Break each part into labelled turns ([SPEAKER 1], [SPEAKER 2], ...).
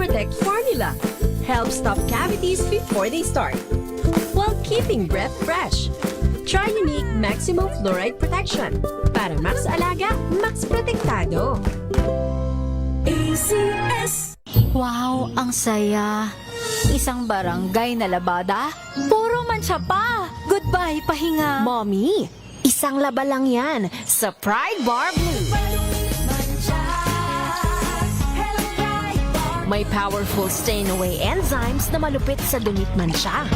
[SPEAKER 1] Protect formula helps stop cavities before they start, while keeping breath fresh. Try Unique Maximum Fluoride Protection para max alaga, max protektado.
[SPEAKER 2] ACS.
[SPEAKER 3] Wow, ang saya. Isang barangay na labada, puro mancha pa. Goodbye, pahinga.
[SPEAKER 1] Mommy, isang laba lang yan sa Pride Bar Blue. May powerful stain-away enzymes na malupit sa dumit mancha.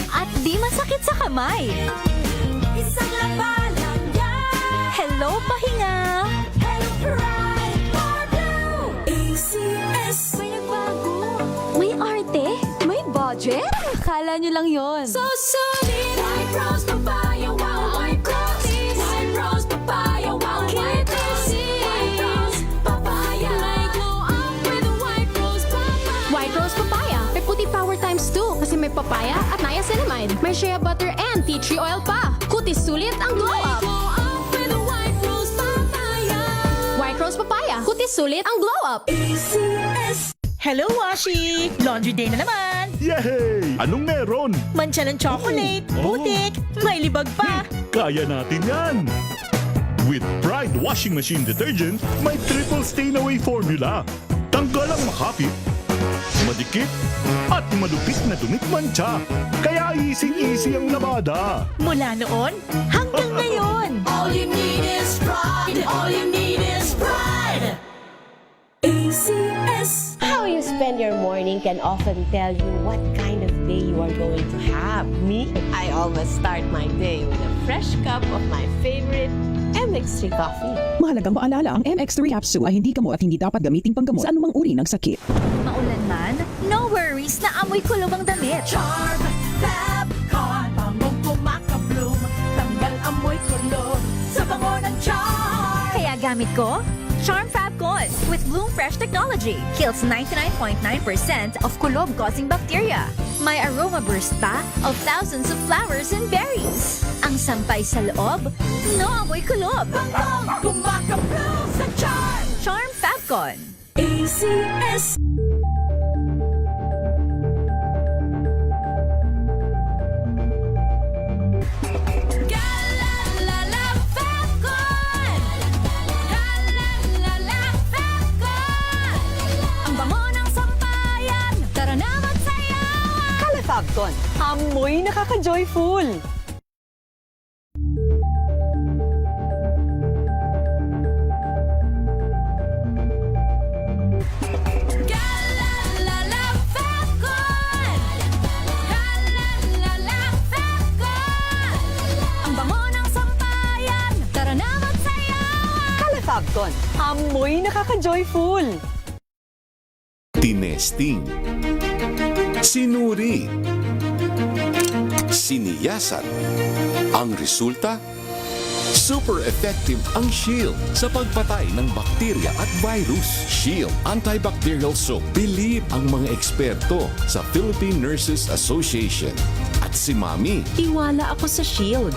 [SPEAKER 3] At di masakit sa kamay.
[SPEAKER 2] Isang laba lang yan.
[SPEAKER 3] Hello, pahinga.
[SPEAKER 2] Hello, Pride Bar Blue. ACS.
[SPEAKER 3] May nagbago. May arte. May budget. Akala nyo lang yon.
[SPEAKER 2] So solid. White rose papaya, wow, white rose. White rose papaya, wow, white rose. White rose papaya. May glow up with a white rose papaya.
[SPEAKER 4] White Rose Papaya. May puti power times 2 kasi may papaya at niacinamide. May shea butter and tea tree oil pa. Kutis sulit ang glow up.
[SPEAKER 2] Glow up with a white rose papaya.
[SPEAKER 4] White Rose Papaya. Kutis sulit ang glow up.
[SPEAKER 2] ACS.
[SPEAKER 5] Hello, Washi! Laundry day na naman!
[SPEAKER 6] Yay! Anong meron?
[SPEAKER 5] Mancha ng chocolate,
[SPEAKER 6] Oh.
[SPEAKER 5] putik, may libag pa!
[SPEAKER 6] Kaya natin yan! With Pride Washing Machine Detergent, may triple stain-away formula. Tanggal ang makapit, madikit, at malupit na dumit mancha. Kaya easy-easy ang labada.
[SPEAKER 5] Mula noon hanggang ngayon!
[SPEAKER 2] All you need is pride. All you need is pride. ACS.
[SPEAKER 7] How you spend your morning can often tell you what kind of day you are going to have. Me, I always start my day with a fresh cup of my favorite MX3 coffee.
[SPEAKER 8] Mahalagang paalala, ang MX3 capsule ay hindi gamot at hindi dapat gamiting panggamot sa anumang uri ng sakit.
[SPEAKER 3] Maulan man, no worries na amoy kulob ang damit.
[SPEAKER 2] Charm Fab Con. Pangong kumakabloom. Tanggal amoy kulog. Sa bango ng charm.
[SPEAKER 3] Kaya gamit ko, Charm Fab Con with Bloom Fresh Technology. Kills 99.9% of kulob-causing bacteria. May aroma burst pa of thousands of flowers and berries. Ang sampay sa loob, no amoy kulob.
[SPEAKER 2] Pangong kumakabloom sa charm.
[SPEAKER 3] Charm Fab Con.
[SPEAKER 2] ACS. Galalala Fabcon. Galalala Fabcon. Ang bango ng sampayan. Tara na magsayawan.
[SPEAKER 7] Calafabcon, amoy nakaka-joyful.
[SPEAKER 2] Galalala Fabcon. Galalala Fabcon. Ang bango ng sampayan. Tara na magsayawan.
[SPEAKER 7] Calafabcon, amoy nakaka-joyful.
[SPEAKER 9] Tinesting, sinuri, siniyasan. Ang resulta? Super effective ang Shield sa pagpatay ng bakterya at virus. Shield Antibacterial Soap. Believe ang mga eksperto sa Philippine Nurses Association. At si Mami,
[SPEAKER 1] Tiwala ako sa Shield.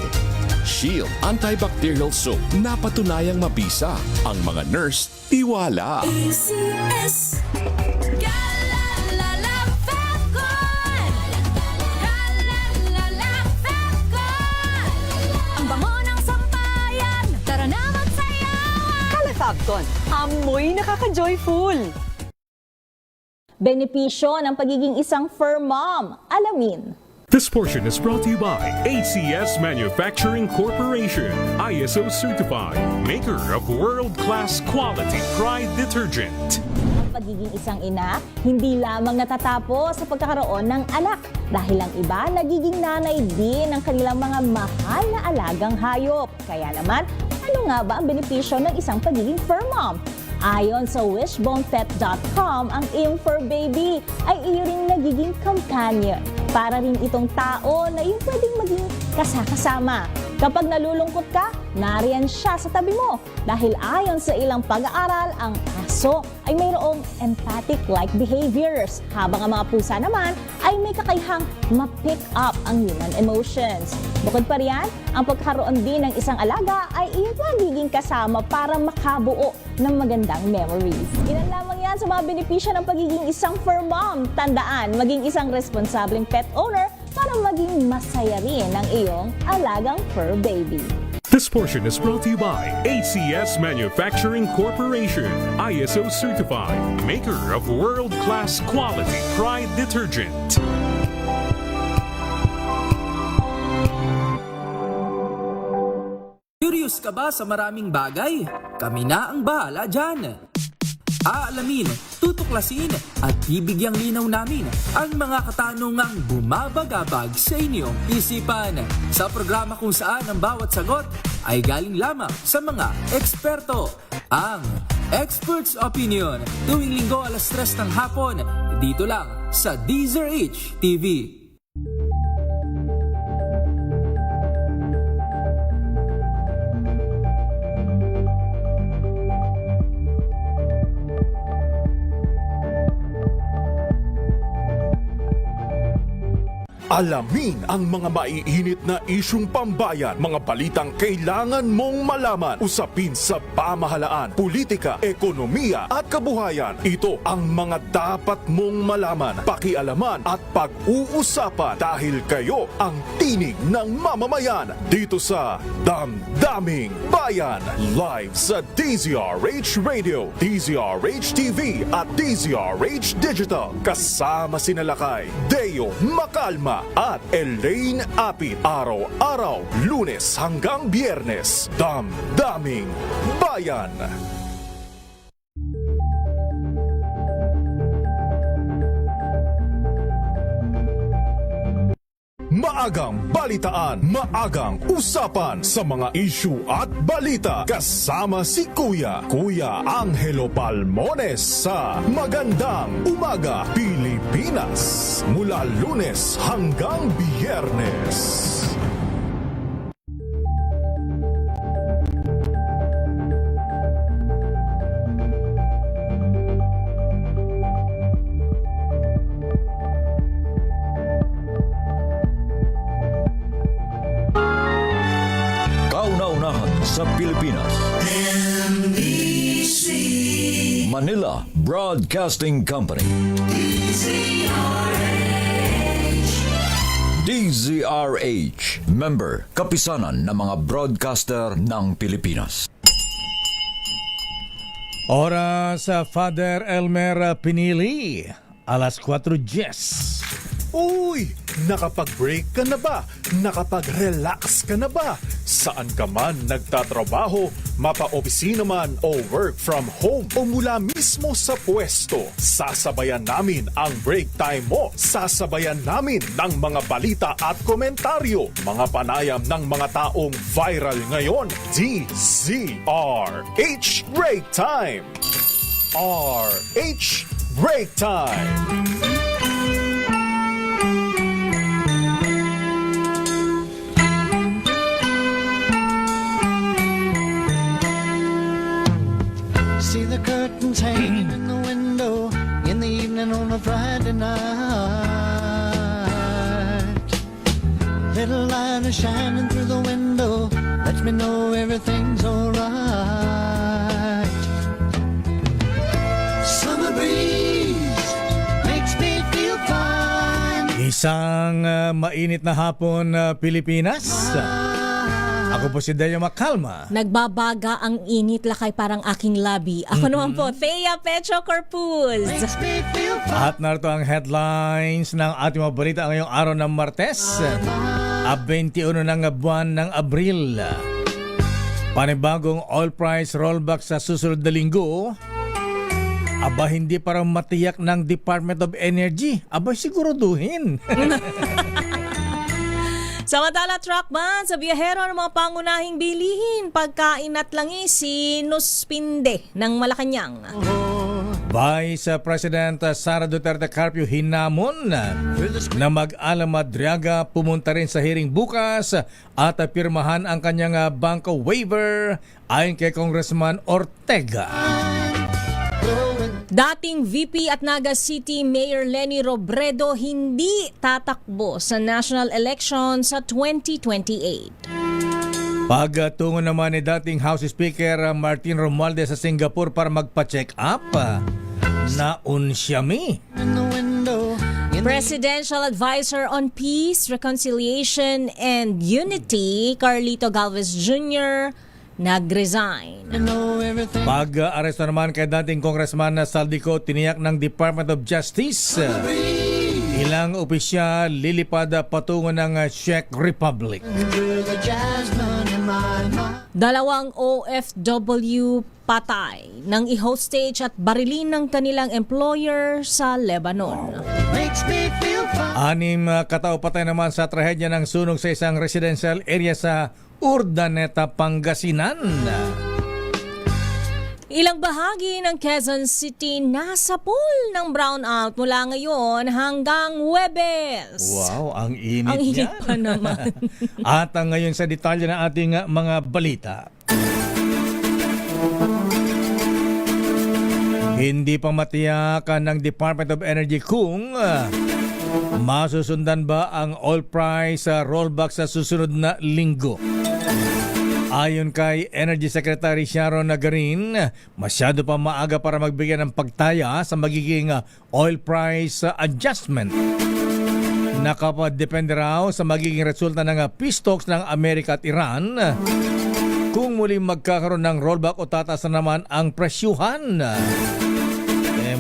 [SPEAKER 9] Shield Antibacterial Soap. Napatunayang mabisa. Ang mga nurse, tiwala.
[SPEAKER 2] ACS. Galalala Fabcon. Galalala Fabcon. Ang bango ng sampayan. Tara na magsayawan.
[SPEAKER 7] Calafabcon, amoy nakaka-joyful.
[SPEAKER 10] Benepisyo ng pagiging isang fur mom. Alamin.
[SPEAKER 11] This portion is brought to you by ACS Manufacturing Corporation, ISO certified, maker of world-class quality Pride detergent.
[SPEAKER 10] Ang pagiging isang ina, hindi lamang natatapos sa pagkakaroon ng anak. Dahil ang iba, nagiging nanay din ng kanilang mga mahal na alagang hayop. Kaya naman, ano nga ba ang benepisyo ng isang pagiging fur mom? Ayon sa wishbonepet.com, ang iyong fur baby ay iyo ring nagiging companion. Para rin itong tao na yung pwedeng maging kasama. Kapag nalulungkot ka, nariyan siya sa tabi mo. Dahil ayon sa ilang pag-aaral, ang aso ay mayroong empathic-like behaviors, habang ang mga pusa naman ay may kakayahang ma-pick up ang human emotions. Bukod pa riyan, ang pagkakaroon din ng isang alaga ay iyong magiging kasama para makabuo ng magandang memories. Ilan lamang yan sa mga benepisyo ng pagiging isang fur mom. Tandaan, maging isang responsableng pet owner para maging masaya rin ang iyong alagang fur baby.
[SPEAKER 11] This portion is brought to you by ACS Manufacturing Corporation, ISO certified, maker of world-class quality Pride detergent.
[SPEAKER 12] Curious ka ba sa maraming bagay? Kami na ang bahala dyan. Aalamin, tutuklasin at ibigyang linaw namin ang mga katanungang bumabagabag sa inyong isipan. Sa programa kung saan ang bawat sagot ay galing lamang sa mga eksperto. Ang Expert's Opinion, tuwing linggo 3:00 ng hapon, dito lang sa DZRH TV.
[SPEAKER 6] Alamin ang mga maiinit na isyung pambayan, mga balitang kailangan mong malaman, usapin sa pamahalaan, politika, ekonomiya at kabuhayan. Ito ang mga dapat mong malaman, pakialaman at pag-uusapan dahil kayo ang tinig ng mamamayan dito sa Damdaming Bayan. Live sa DZRH Radio, DZRH TV at DZRH Digital. Kasama sina Lakay, Deo Macalma at Elaine Apit. Araw-araw, Lunes hanggang Biyernes. Damdaming Bayan. Maagang balitaan, maagang usapan sa mga issue at balita. Kasama si Kuya Angelo Palmones sa Magandang Umaga Pilipinas. Mula Lunes hanggang Biyernes.
[SPEAKER 13] Sa Pilipinas.
[SPEAKER 2] NBC
[SPEAKER 13] Manila Broadcasting Company. DZRH. Member, kapisanan ng mga broadcaster ng Pilipinas.
[SPEAKER 14] Oras sa Father Elmer Pinili, 4:10.
[SPEAKER 6] Uy! Nakapag-break ka na ba? Nakapag-relax ka na ba? Saan ka man nagtatrabaho, mapa-opisina man o work from home o mula mismo sa pwesto, sasabayan namin ang break time mo. Sasabayan namin ng mga balita at komentaryo, mga panayam ng mga taong viral ngayon. DZRH Break Time! RH Break Time!
[SPEAKER 15] See the curtains hanging in the window in the evening on a Friday night. Little light is shining through the window, lets me know everything's alright. Summer breeze makes me feel fine.
[SPEAKER 14] Isang mainit na hapon, Pilipinas. Ako po si Deo Macalma.
[SPEAKER 5] Nagbabaga ang init, Lakay, parang aking labi. Ako naman po, Thea Petro Corpus.
[SPEAKER 14] At narito ang headlines ng ating mga balita ngayong araw ng Martes, 21 ng buwan ng Abril. Panibagong oil price rollback sa susunod na linggo. Aba, hindi parang matiyak ng Department of Energy. Aba, siguraduhin.
[SPEAKER 5] Samantala, truck ban sa biyahero ng mga pangunahing bilihin, pagkain at langis, sinuspinde ng Malacanang.
[SPEAKER 14] Vice President Sara Duterte Carpio hinamon na mag-ala Madriaga pumunta rin sa hearing bukas at pirmahan ang kanyang bangko waiver ayon kay Congressman Ortega.
[SPEAKER 5] Dating VP at Naga City Mayor Lenny Robredo hindi tatakbo sa national election sa 2028.
[SPEAKER 14] Pagtungo naman ni dating House Speaker Martin Romualdez sa Singapore para magpa-check up, naunsyami.
[SPEAKER 5] Presidential Advisor on Peace, Reconciliation and Unity, Carlito Galvez Jr., nag-resign.
[SPEAKER 14] Pag-aresto naman kay dating Congressman Saldico, tiniyak ng Department of Justice. Ilang opisyal lilipad patungo ng Czech Republic.
[SPEAKER 5] Dalawang OFW patay nang i-hostage at barilin ng kanilang employer sa Lebanon.
[SPEAKER 14] 6 katao patay naman sa trahedya ng sunog sa isang residential area sa Urdaneta, Pangasinan.
[SPEAKER 5] Ilang bahagi ng Quezon City nasa pool ng brownout mula ngayon hanggang Huwebes.
[SPEAKER 14] Wow, ang init
[SPEAKER 5] Ang init
[SPEAKER 14] niyan.
[SPEAKER 5] pa naman.
[SPEAKER 14] At ngayon sa detalye ng ating mga balita. Hindi pa matiyakan ng Department of Energy kung masusundan ba ang oil price rollback sa susunod na linggo. Ayon kay Energy Secretary Sharon Nagarin, masyado pa maaga para magbigay ng pagtaya sa magiging oil price adjustment. Nakapadepende raw sa magiging resulta ng peace talks ng Amerika at Iran kung muling magkakaroon ng rollback o tataas na naman ang presyuhan.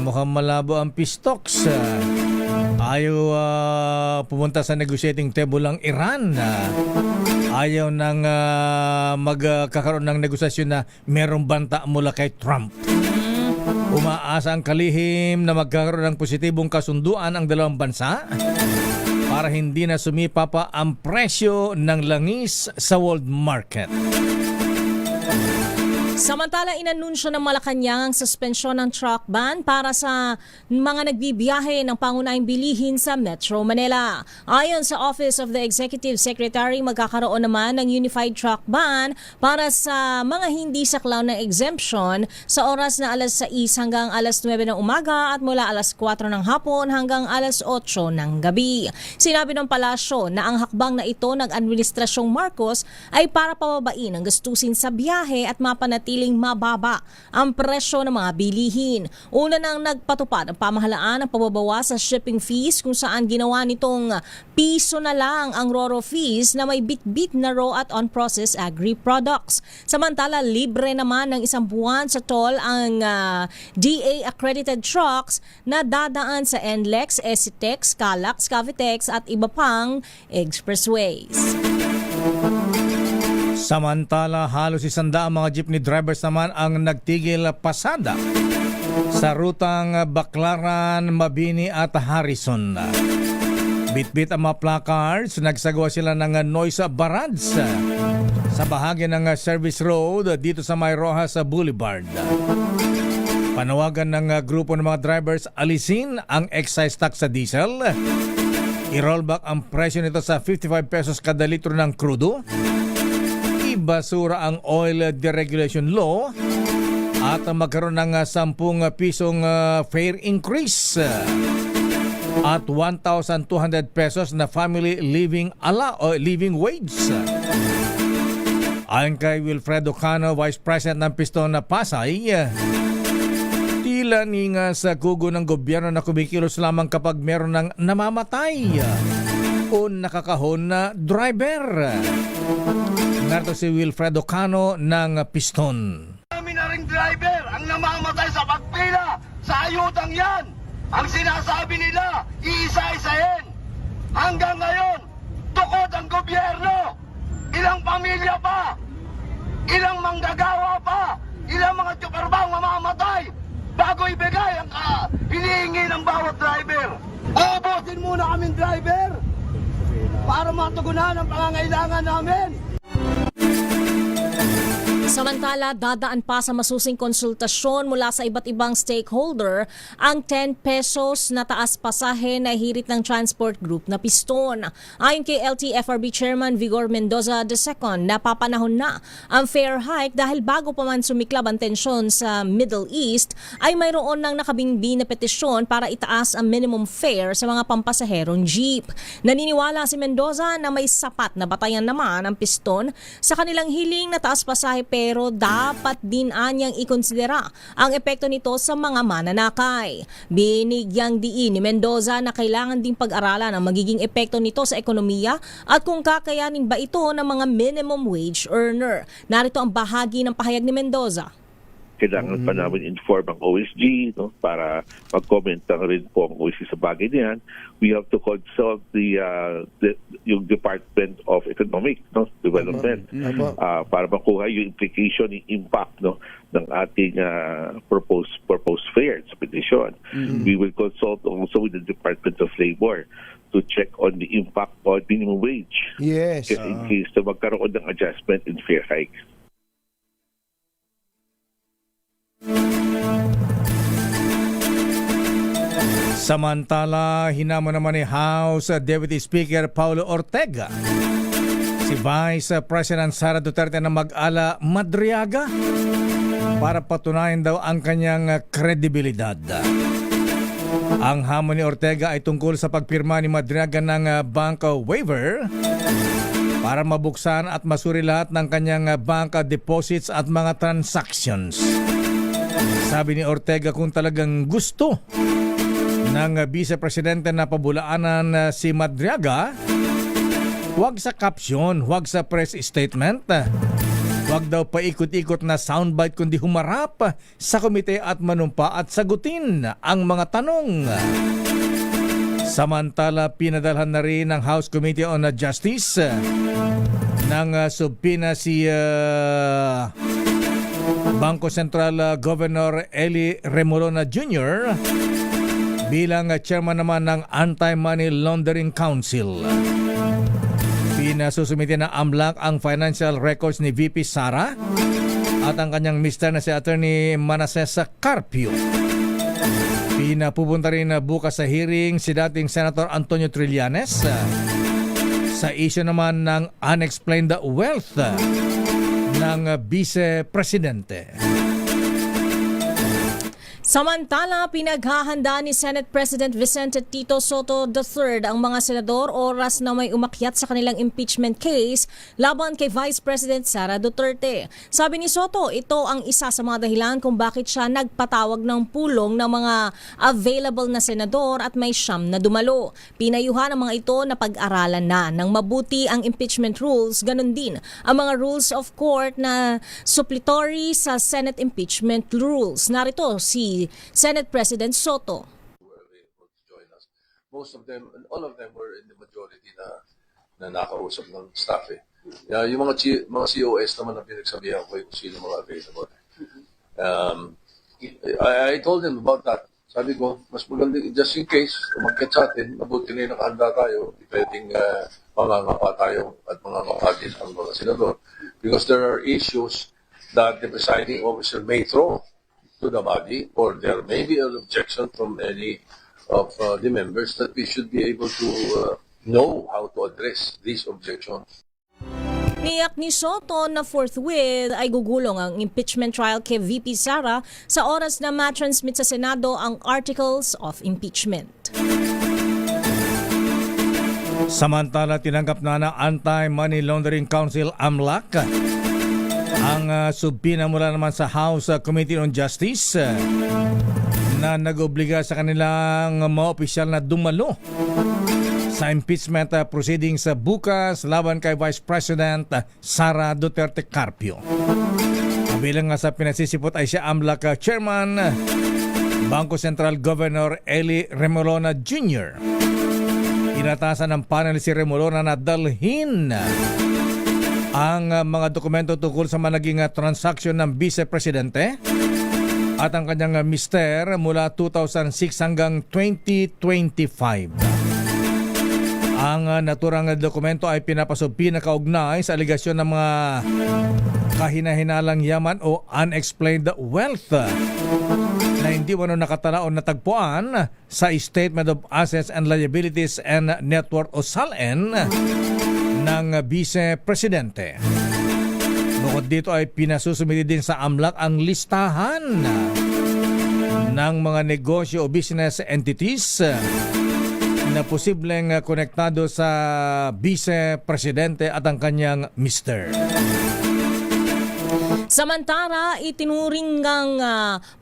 [SPEAKER 14] Mukhang malabo ang peace talks. Ayaw pumunta sa negotiating table ang Iran. Ayaw nang magkakaroon ng negosasyon na merong banta mula kay Trump. Umaasa ang kalihim na magkakaroon ng positibong kasunduan ang dalawang bansa para hindi na sumipa pa ang presyo ng langis sa world market.
[SPEAKER 5] Samantala, inanunsyo ng Malacanang ang suspensyon ng truck ban para sa mga nagbibiyahe ng pangunahing bilihin sa Metro Manila. Ayon sa Office of the Executive Secretary, magkakaroon naman ng unified truck ban para sa mga hindi saklaw ng exemption sa oras na alas 6 hanggang alas 9 ng umaga at mula alas 4 ng hapon hanggang alas 8 ng gabi. Sinabi ng palasyo na ang hakbang na ito ng Administrasyong Marcos ay para pababain ang gastusin sa biyahe at mapanatiling mababa ang presyo ng mga bilihin. Una nang nagpatupad ang pamahalaan ng pababawas sa shipping fees kung saan ginawa nitong piso na lang ang RORO fees na may bit-bit na raw at on-processed agri-products. Samantala, libre naman ng 1 buwan sa toll ang DA-accredited trucks na dadaan sa NLEX, SCTEX, CALAX, Cavitex at iba pang expressways.
[SPEAKER 14] Samantala, halos 100 mga jeepney drivers naman ang nagtigil pasada sa rutang Baclaran, Mabini at Harrison. Bit-bit ang mga placards, nagsagawa sila ng noise barrage sa bahagi ng service road dito sa May Rojas Boulevard. Panawagan ng grupo ng mga drivers alisin ang excise tax sa diesel, i-rollback ang presyo nito sa 55 pesos kada litro ng crudo, ibasura ang oil deregulation law at magkaroon ng 10 pisong fare increase at 1,200 pesos na family living wage. Ayon kay Wilfredo Cano, Vice President ng Piston na Pasay, tila ninga sa gugo ng gobyerno na kumikilos lamang kapag meron ng namamatay o nakakahon na driver. Narito si Wilfredo Cano ng Piston.
[SPEAKER 16] Kami na ring driver ang namamatay sa pagpila sa ayudang yan. Ang sinasabi nila, iisa-isahin. Hanggang ngayon, tukod ang gobyerno. Ilang pamilya pa, ilang manggagawa pa, ilang mga tsuperbang mamamatay bago ibigay ang hinihingi ng bawat driver. Ubusin muna kaming driver para matugunan ang pangangailangan namin.
[SPEAKER 5] Samantala, dadaan pa sa masusing konsultasyon mula sa iba't ibang stakeholder ang 10 pesos na taas pasahe na hirit ng transport group na Piston. Ayon kay LTFRB Chairman Vigor Mendoza II, napapanahon na ang fare hike dahil bago pa man sumiklab ang tensyon sa Middle East ay mayroon ng nakabinbin na petisyon para itaas ang minimum fare sa mga pampasaherong jeep. Naniniwala si Mendoza na may sapat na batayan naman ang Piston sa kanilang hiling na taas pasahe pero dapat din anyang ikonsidera ang epekto nito sa mga mananakay. Binigyang diin ni Mendoza na kailangan ding pag-aralan ang magiging epekto nito sa ekonomiya at kung kakayanin ba ito ng mga minimum wage earner. Narito ang bahagi ng pahayag ni Mendoza.
[SPEAKER 17] Kailangan pa namin inform ang OSG, no, para mag-comment rin po ang OSG sa bagay niyan. We have to consult yung Department of Economic, no, Development para makuha yung implication, yung impact, no, ng ating proposed fare sa petition. We will consult also with the Department of Labor to check on the impact on minimum wage.
[SPEAKER 18] Yes.
[SPEAKER 17] In case na magkaroon ng adjustment in fare hike.
[SPEAKER 14] Samantala, hinamon naman ni House Deputy Speaker Paulo Ortega si Vice President Sara Duterte na mag-ala Madriaga para patunayan daw ang kanyang kredibilidad. Ang hamon ni Ortega ay tungkol sa pagpirma ni Madriaga ng bank waiver para mabuksan at masuri lahat ng kanyang bank deposits at mga transactions. Sabi ni Ortega kung talagang gusto ng Vice Presidente na pabulaanan si Madriaga, huwag sa caption, huwag sa press statement, huwag daw paikot-ikot na soundbite kundi humarap sa komite at manumpa at sagutin ang mga tanong. Samantala, pinadalhan na rin ng House Committee on Justice ng subpoena si Bangko Sentral Governor Eli Remolona Jr. bilang chairman naman ng Anti-Money Laundering Council. Pinasusumite na AMLAC ang financial records ni VP Sara at ang kanyang mister na si Attorney Manasseh Carpio. Pinapupunta rin bukas sa hearing si dating Senator Antonio Trillanes sa issue naman ng unexplained wealth ng Vice Presidente.
[SPEAKER 5] Samantala, pinaghahanda ni Senate President Vicente Tito Soto III ang mga senador oras na may umakyat sa kanilang impeachment case laban kay Vice President Sara Duterte. Sabi ni Soto, ito ang isa sa mga dahilan kung bakit siya nagpatawag ng pulong ng mga available na senador at may siyam na dumalo. Pinayuhan ang mga ito na pag-aralan na ng mabuti ang impeachment rules, ganun din ang mga rules of court na suppletory sa Senate impeachment rules. Narito si Senate President Soto.
[SPEAKER 19] Most of them, and all of them were in the majority na nakausap ng staff eh. Yung mga COS naman na pinagsabihan ko kung sino mga available. I told them about that. Sabi ko, mas maganda, just in case, umakyat sa atin, mabuti na yung nakahanda tayo, pwedeng pangangapa tayo at mangangapa din ang mga senador. Because there are issues that the presiding officer may throw to the body, or there may be an objection from any of the members that we should be able to know how to address these objections.
[SPEAKER 5] Niyak ni Soto na forthwith ay gugulong ang impeachment trial kay VP Sara sa oras na matransmit sa Senado ang Articles of Impeachment.
[SPEAKER 14] Samantala, tinanggap na ng Anti-Money Laundering Council AMLAC ang subpoena mula naman sa House Committee on Justice na nag-obliga sa kanilang mga opisyal na dumalo sa impeachment proceedings bukas laban kay Vice President Sara Duterte Carpio. Kabilang nga sa pinasisipot ay si AMLAC Chairman Bangko Sentral Governor Eli Remolona Jr. Inatasan ng panel si Remolona na dalhin ang mga dokumento tungkol sa naging transaksyon ng Vice Presidente at ang kanyang mister mula 2006 hanggang 2025. Ang naturang dokumento ay pinakaugnay sa aligasyon ng mga kahina-hinalang yaman o unexplained wealth na hindi nakatala o natagpuan sa Statement of Assets and Liabilities and Net Worth o SALN ng Vice Presidente. Bukod dito ay pinasusumiti din sa AMLAC ang listahan ng mga negosyo o business entities na posibleng konektado sa Vice Presidente at ang kanyang mister.
[SPEAKER 5] Samantara, itinuring ng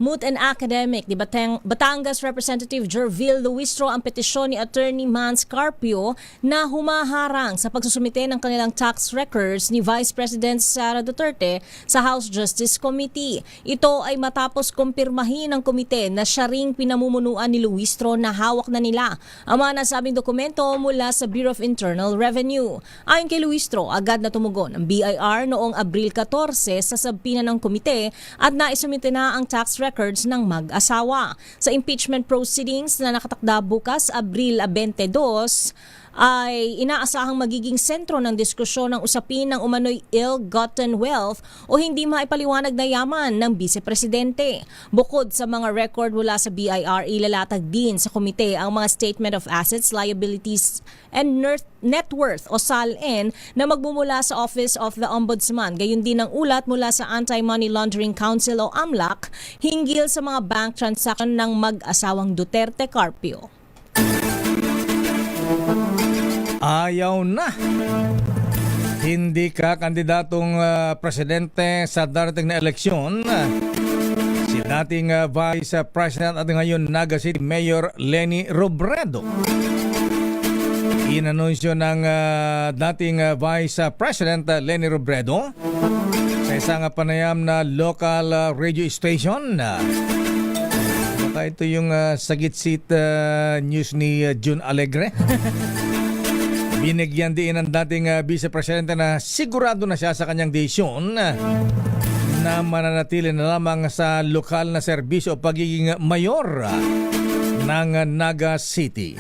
[SPEAKER 5] moot and academic ni Batangas Representative Jervil Luistro ang petisyon ni Attorney Mans Carpio na humaharang sa pagsusumite ng kanilang tax records ni Vice President Sara Duterte sa House Justice Committee. Ito ay matapos kumpirmahin ng komite na siya ring pinamumunuan ni Luistro na hawak na nila ang mga nasabing dokumento mula sa Bureau of Internal Revenue. Ayon kay Luistro, agad na tumugon ang BIR noong Abril 14 sa sabpina ng komite at naisumite na ang tax records ng mag-asawa. Sa impeachment proceedings na nakatakda bukas, Abril 22, ay inaasahang magiging sentro ng diskusyon ng usapin ng umano'y ill-gotten wealth o hindi maipaliwanag na yaman ng Vice Presidente. Bukod sa mga record mula sa BIR, ilalatag din sa komite ang mga Statement of Assets, Liabilities and Net Worth o SALN na magmumula sa Office of the Ombudsman. Gayon din ang ulat mula sa Anti-Money Laundering Council o AMLAC hinggil sa mga bank transaction ng mag-asawang Duterte Carpio.
[SPEAKER 14] Ayaw na. Hindi ka kandidatong presidente sa darating na eleksyon. Si dating Vice President at ngayon Naga City Mayor Leni Robredo. Inanunsyo ng dating Vice President Leni Robredo sa isang panayam na local radio station. Baka ito yung Sagit-Sit News ni June Alegre. Binigyan din ng dating Vice Presidente na sigurado na siya sa kanyang desisyon na mananatili na lamang sa lokal na serbisyo o pagiging mayor ng Naga City.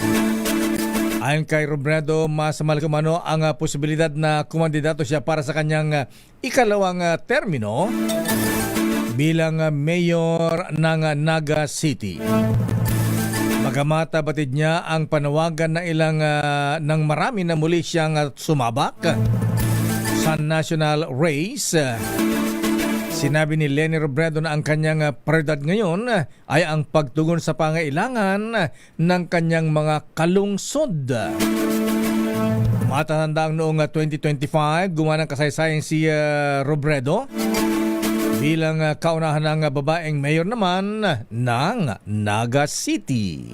[SPEAKER 14] Ayon kay Robredo, mas malaki-mano ang posibilidad na kumandidato siya para sa kanyang ikalawang termino bilang mayor ng Naga City. Bagamat batid niya ang panawagan na ng marami na muli siyang sumabak sa national race, sinabi ni Leni Robredo na ang kanyang prioridad ngayon ay ang pagtugon sa pangailangan ng kanyang mga kalungsod. Matatanda ang noong 2025, gumawa ng kasaysayan si Robredo bilang kaunahan ng babaeng mayor naman ng Naga City.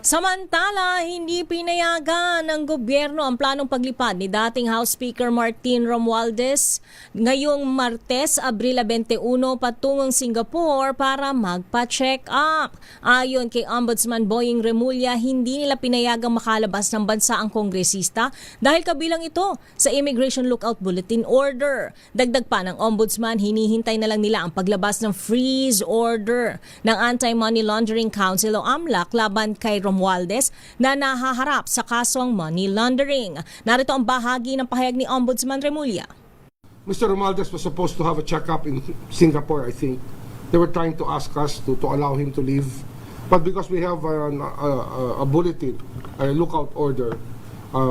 [SPEAKER 5] Samantala, hindi pinayagan ng gobyerno ang planong paglipad ni dating House Speaker Martin Romualdez ngayong Martes, Abril 21 patungong Singapore para magpa-check up. Ayon kay Ombudsman Boying Remulla, hindi nila pinayagang makalabas ng bansa ang kongresista dahil kabilang ito sa Immigration Lookout Bulletin Order. Dagdag pa ng Ombudsman, hinihintay na lang nila ang paglabas ng freeze order ng Anti-Money Laundering Council o AMLAC laban kay Romualdez na nahaharap sa kasong money laundering. Narito ang bahagi ng pahayag ni Ombudsman Remulla.
[SPEAKER 18] Mr. Romualdez was supposed to have a checkup in Singapore, I think. They were trying to ask us to allow him to leave. But because we have a bulletin, a lookout order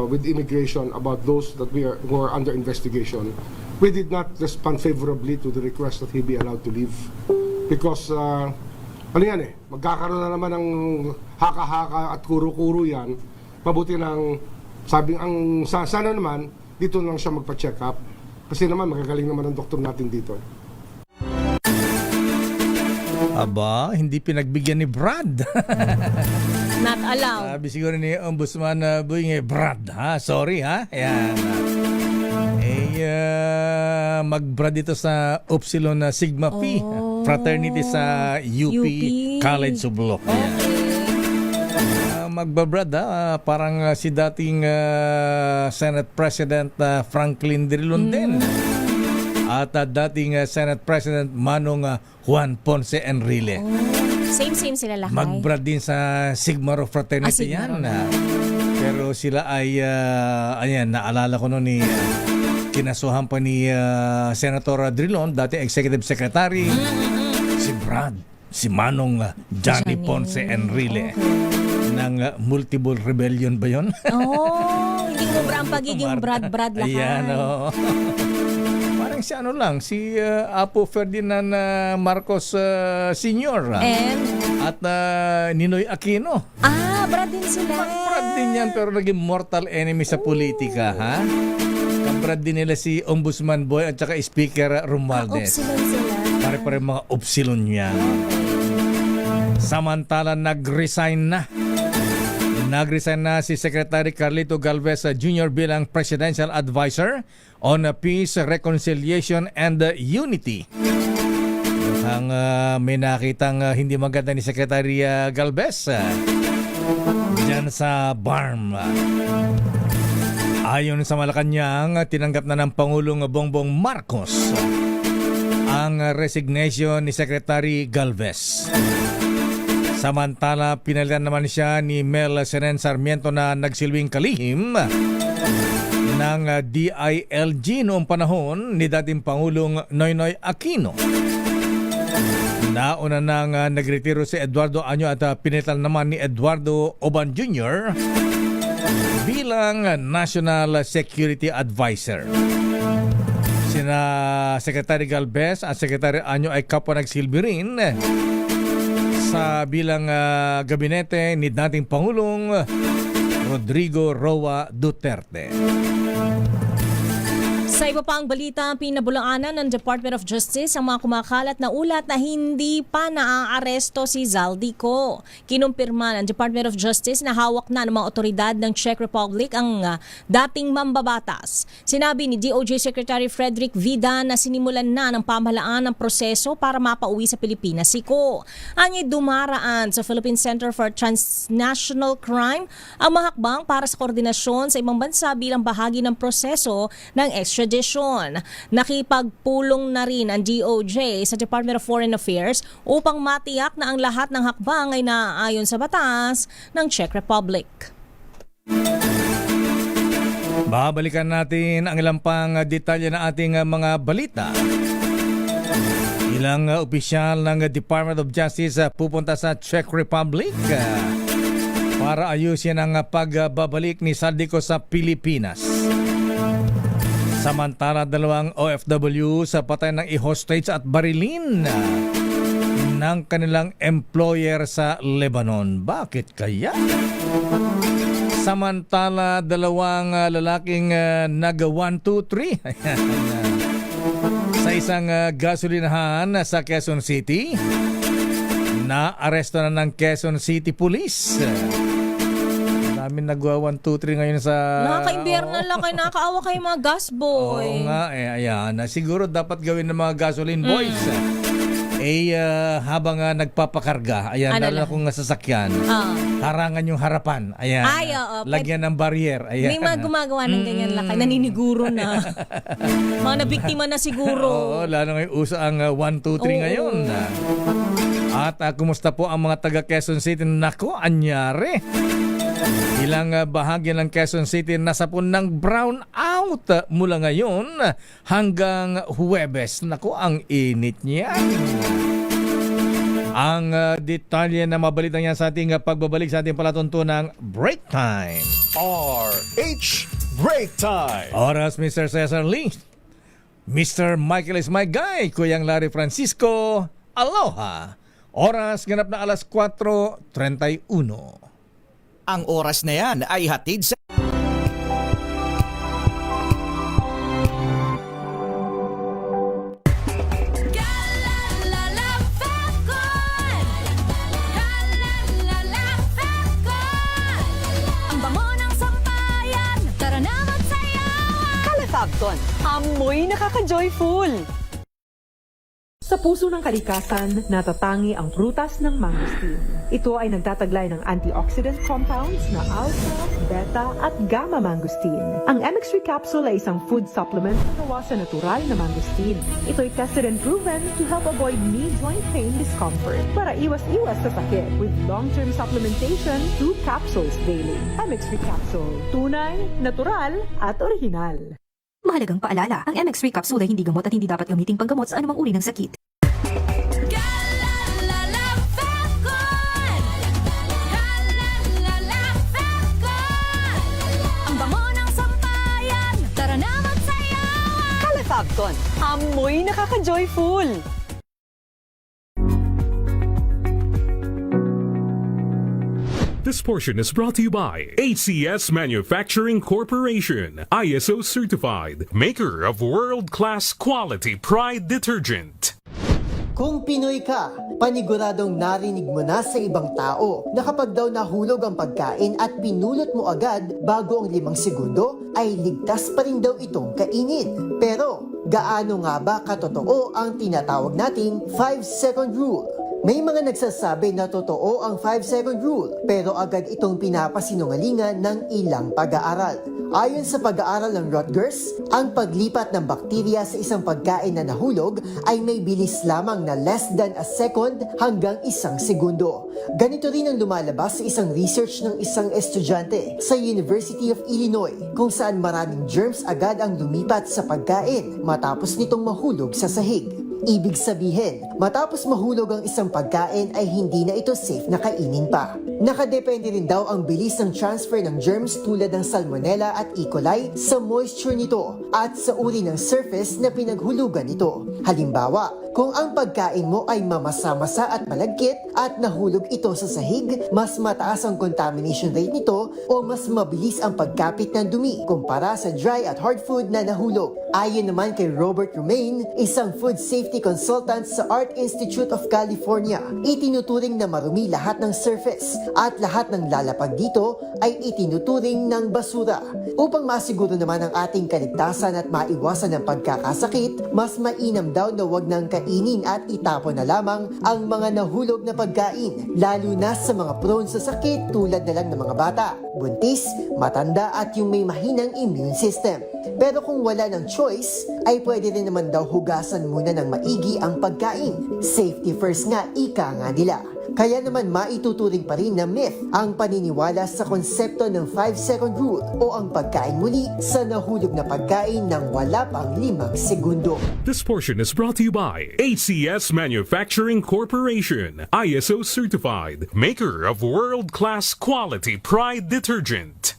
[SPEAKER 18] with immigration about those that who are under investigation, we did not respond favorably to the request that he be allowed to leave. Because ano yan magkakaroon na naman ng haka-haka at kuro-kuro yan. Mabuti ng sabing sana naman dito lang siya magpa-check up kasi naman magagaling naman ang doktor natin dito.
[SPEAKER 14] Aba, hindi pinagbigyan ni Brad.
[SPEAKER 5] Not allowed.
[SPEAKER 14] Sabi siguro ni Ombudsman Boying, Brad, ha? Sorry, ha? Ayan. Mag-Brad dito sa Upsilon Sigma Pi fraternity sa UP College of Law. Magbabrad, parang si dating Senate President Franklin Drilon din. At dating Senate President Manong Juan Ponce Enrile.
[SPEAKER 5] Same sila lahat.
[SPEAKER 14] Mag-Brad din sa Sigma Rho Fraternity
[SPEAKER 5] Sigma
[SPEAKER 14] yan.
[SPEAKER 5] Rho.
[SPEAKER 14] Pero sila ay, ayan, naalala ko noon ni kinasuhan pa ni Senator Drilon, dati Executive Secretary, si Brad, si Manong Johnny Ponce Enrile ng Multiple Rebellion ba yun?
[SPEAKER 5] Hindi mo ang pagiging Brad lahat.
[SPEAKER 14] Ayan, parang si ano lang, si Apo Ferdinand Marcos Sr. At Ninoy Aquino.
[SPEAKER 5] Brad din sila.
[SPEAKER 14] Brad din yan, pero naging mortal enemy sa politika, ha? Kabrad din nila si Ombudsman Boy at saka Speaker Romualdez.
[SPEAKER 5] Upsilon sila.
[SPEAKER 14] Pare-pare mga upsilon yan. Samantala, nag-resign na si Secretary Carlito Galvez Jr. bilang Presidential Advisor on Peace, Reconciliation, and Unity. Ang may nakitang hindi maganda ni Secretary Galvez dyan sa BARM. Ayon sa Malacanang, tinanggap na ng Pangulong Bongbong Marcos ang resignation ni Secretary Galvez. Samantala, pinalitan naman siya ni Mel Senen Sarmiento na nagsilbing kalihim ng DILG noong panahon ni dating Pangulong Noynoy Aquino. Nauna nang nagretiro si Eduardo Año at pinalitan naman ni Eduardo Oban Jr. bilang National Security Advisor. Sina Secretary Galvez at Secretary Año ay kapwa nagsilbi rin sa bilang gabinete ni dating Pangulong Rodrigo Roa Duterte.
[SPEAKER 5] Sa iba pang balita, pinabulaanan ng Department of Justice ang mga kumakalat na ulat na hindi pa naaaresto si Zaldico. Kinumpirma ng Department of Justice na hawak na ng mga otoridad ng Czech Republic ang dating mambabatas. Sinabi ni DOJ Secretary Frederick Vida na sinimulan na ng pamahalaan ang proseso para mapauwi sa Pilipinas si Ko. Anya'y dumaraan sa Philippine Center for Transnational Crime ang mahakbang para sa koordinasyon sa ibang bansa bilang bahagi ng proseso ng extradition. Nakipagpulong na rin ang DOJ sa Department of Foreign Affairs upang matiyak na ang lahat ng hakbang ay naaayon sa batas ng Czech Republic.
[SPEAKER 14] Babalikan natin ang ilang pang detalye na ating mga balita. Ilang opisyal ng Department of Justice pupunta sa Czech Republic para ayusin ang pagbabalik ni Zaldico sa Pilipinas. Samantala, 2 OFW sa patay ng i-hostage at barilin ng kanilang employer sa Lebanon. Bakit kaya? Samantala, 2 lalaking nag-1, 2, 3 sa isang gasolinahan sa Quezon City. Na-aresto na ng Quezon City Police. Namin nagwa 1, 2, 3 ngayon sa...
[SPEAKER 5] Nakaka-imbierna lang kayo, nakakaawa kayo mga gas boy.
[SPEAKER 14] Oo nga, ayan. Siguro dapat gawin ng mga gasoline boys. Habang nagpapakarga, ayan, lalo na kung sasakyan, harangan yung harapan. Ayan. Lagyan ng barrier. Ayan.
[SPEAKER 5] May mga gumagawa ng ganyan lakay, naniniguro na. Mga nabiktima na siguro.
[SPEAKER 14] Oo, lalo ngayon uso ang 1, 2, 3 ngayon. At kumusta po ang mga taga Quezon City? Nako, anyari. Ilang bahagi ng Quezon City nasa po ng brown out mula ngayon hanggang Huwebes. Naku, ang init niya. Ang detalye na mabalitang yan sa ating pagbabalik sa ating palatuntunang Break Time.
[SPEAKER 6] RH Break Time.
[SPEAKER 14] Oras, Mr. Cesar Lee. Mr. Michael is my guy. Kuyang Larry Francisco. Aloha. Oras ganap na alas 4:31.
[SPEAKER 20] Ang oras na yan ay hatid sa...
[SPEAKER 2] Ang bango ng sampayan, tara na magsayawan.
[SPEAKER 21] Calafabcon, amoy nakaka-joyful. Sa puso ng kalikasan, natatangi ang prutas ng mangosteen. Ito ay nagtataglay ng antioxidant compounds na alpha, beta at gamma mangosteen. Ang MX3 capsule ay isang food supplement na gawa sa natural na mangosteen. Ito ay tested and proven to help avoid knee joint pain discomfort para iwas-iwas sa sakit with long-term supplementation 2 capsules daily. MX3 capsule. Tunay, natural at original.
[SPEAKER 22] Mahalagang paalala, ang MX3 capsule ay hindi gamot at hindi dapat gamiting panggamot sa anumang uri ng sakit.
[SPEAKER 2] Ang bango ng sampayan, tara na magsayawan!
[SPEAKER 21] Calefabcon, amoy nakaka-joyful!
[SPEAKER 11] This portion is brought to you by ACS Manufacturing Corporation, ISO certified, maker of world-class quality Pride detergent.
[SPEAKER 23] Kung Pinoy ka, paniguradong narinig mo na sa ibang tao na kapag daw nahulog ang pagkain at pinulot mo agad bago ang 5 segundo, ay ligtas pa rin daw itong kainin. Pero, gaano nga ba katotoo ang tinatawag nating 5-second rule? May mga nagsasabi na totoo ang 5-second rule pero agad itong pinapasinungalingan ng ilang pag-aaral. Ayon sa pag-aaral ng Rutgers, ang paglipat ng bakterya sa isang pagkain na nahulog ay may bilis lamang na less than a second hanggang 1 segundo. Ganito rin ang lumalabas sa isang research ng isang estudyante sa University of Illinois kung saan maraming germs agad ang lumipat sa pagkain matapos nitong mahulog sa sahig. Ibig sabihin, matapos mahulog ang isang pagkain ay hindi na ito safe na kainin pa. Nakadepende rin daw ang bilis ng transfer ng germs tulad ng Salmonella at E. coli sa moisture nito at sa uri ng surface na pinaghulugan nito. Halimbawa, kung ang pagkain mo ay mamasa-masa at malagkit at nahulog ito sa sahig, mas mataas ang contamination rate nito o mas mabilis ang pagkapit ng dumi kumpara sa dry at hard food na nahulog. Ayon naman kay Robert Romaine, isang food safety consultant sa Art Institute of California, itinuturing na marumi lahat ng surface at lahat ng lalapag dito ay itinuturing ng basura. Upang masiguro naman ang ating kaligtasan at maiwasan ang pagkakasakit, mas mainam daw na wag nang kainin at itapon na lamang ang mga nahulog na pagkain, lalo na sa mga prone sa sakit tulad na lang ng mga bata, buntis, matanda at yung may mahinang immune system. Pero kung wala ng choice, ay pwede rin naman daw hugasan muna ng maigi ang pagkain. Safety first nga, ika nga nila. Kaya naman maituturing pa rin na myth ang paniniwala sa konsepto ng 5-second rule o ang pagkain muli sa nahulog na pagkain ng wala pang 5 segundo.
[SPEAKER 11] This portion is brought to you by ACS Manufacturing Corporation, ISO certified, maker of world-class quality Pride detergent.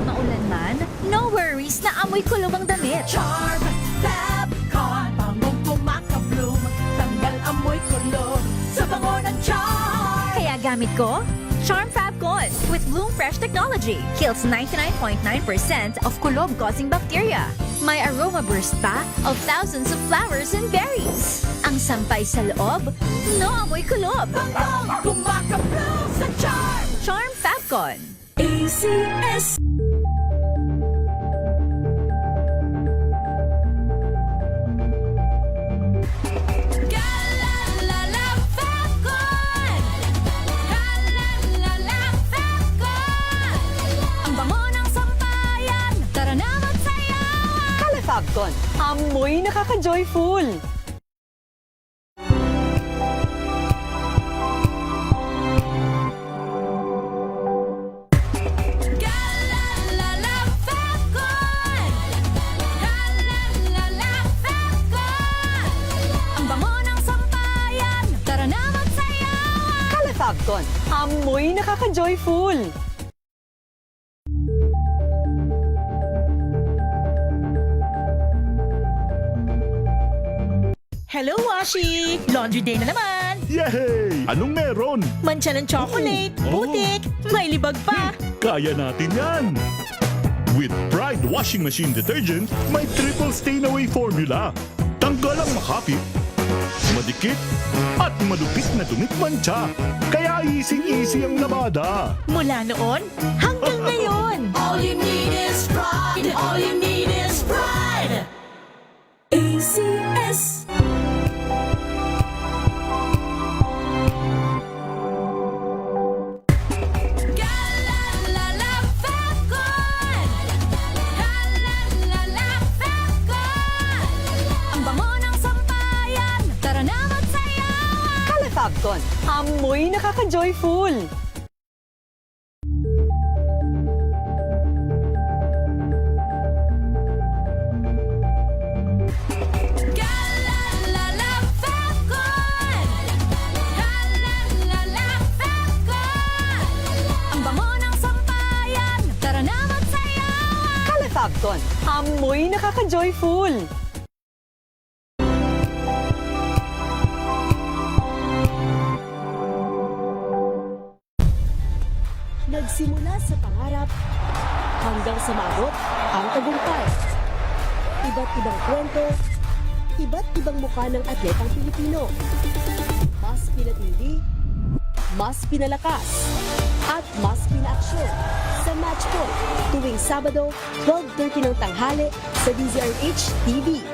[SPEAKER 3] Maulan man, no worries na amoy kulob ang damit.
[SPEAKER 2] Charm Fabcon, bangong kumakabloom, tanggal amoy kulob sa bango ng charm.
[SPEAKER 3] Kaya gamit ko, Charm Fabcon with Bloom Fresh technology. Kills 99.9% of kulob-causing bacteria. May aroma burst pa of thousands of flowers and berries. Ang sampay sa loob, no amoy kulob.
[SPEAKER 2] Bangong kumakabloom sa charm.
[SPEAKER 3] Charm Fabcon.
[SPEAKER 2] ACS.
[SPEAKER 21] Calefabcon, amoy nakaka-joyful!
[SPEAKER 2] Ang bango ng sampayan, tara na magsayawan!
[SPEAKER 21] Calefabcon, amoy nakaka-joyful!
[SPEAKER 24] Hello, Washi! Laundry day na naman!
[SPEAKER 6] Yay! Anong meron?
[SPEAKER 24] Mancha ng chocolate, putik, may libag pa!
[SPEAKER 6] Kaya natin yan! With Pride Washing Machine Detergent, may triple stain away formula. Tanggal ang makapit, madikit, at malupit na dumit mancha. Kaya easy-easy ang labada.
[SPEAKER 24] Mula noon hanggang ngayon.
[SPEAKER 2] All you need is pride. All you need is pride. ACS. Ang bango ng sampayan. Tara na magsayawan.
[SPEAKER 21] Calefabcon, amoy nakaka-joyful.
[SPEAKER 2] Ang bango ng sampayan. Tara na magsayawan.
[SPEAKER 21] Calefabcon, amoy nakaka-joyful.
[SPEAKER 7] Nagsimula sa pangarap hanggang sa maabot ang tagumpay. Iba't ibang kwento, iba't ibang mukha ng atletang Pilipino. Mas pinatindi, mas pinalakas, at mas pinaaksyon sa Match Point tuwing Sabado, 12:30 ng tanghali sa DZRH TV.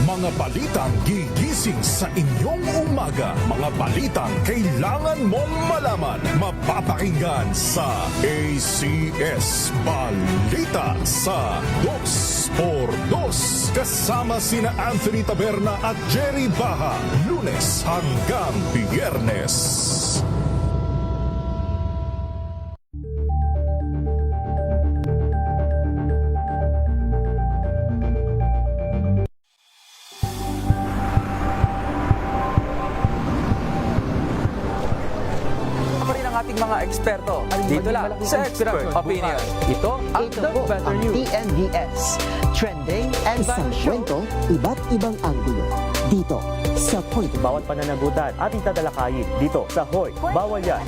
[SPEAKER 1] Mga balitang gigising sa inyong umaga. Mga balitang kailangan mong malaman. Mapapakinggan sa ACS Balita sa 2x2. Kasama sina Anthony Taberna at Jerry Baha. Lunes hanggang Biyernes.
[SPEAKER 12] Ating mga eksperto dito lang sa Expert Opinion. Ito ang The Better News.
[SPEAKER 23] TNVS. Trending and isang kwento, iba't ibang anggulo. Dito sa Point.
[SPEAKER 4] Bawat pananagutan ating tatalakayin dito sa Hoy. Bawal yan.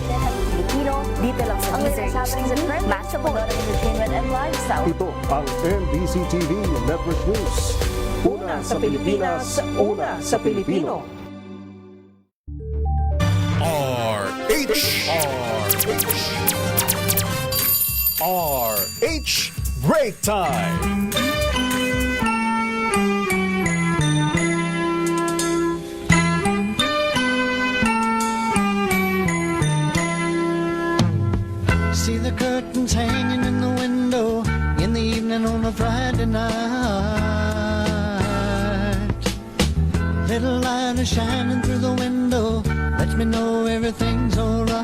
[SPEAKER 3] Filipino, dito lang sa DZRH. Match of entertainment and lifestyle.
[SPEAKER 1] Ito ang NBC TV Network News. Una sa Pilipinas, una sa Pilipino. RH Break Time.
[SPEAKER 15] See the curtains hanging in the window in the evening on a Friday night. Little light is shining through the window, lets me know everything's alright.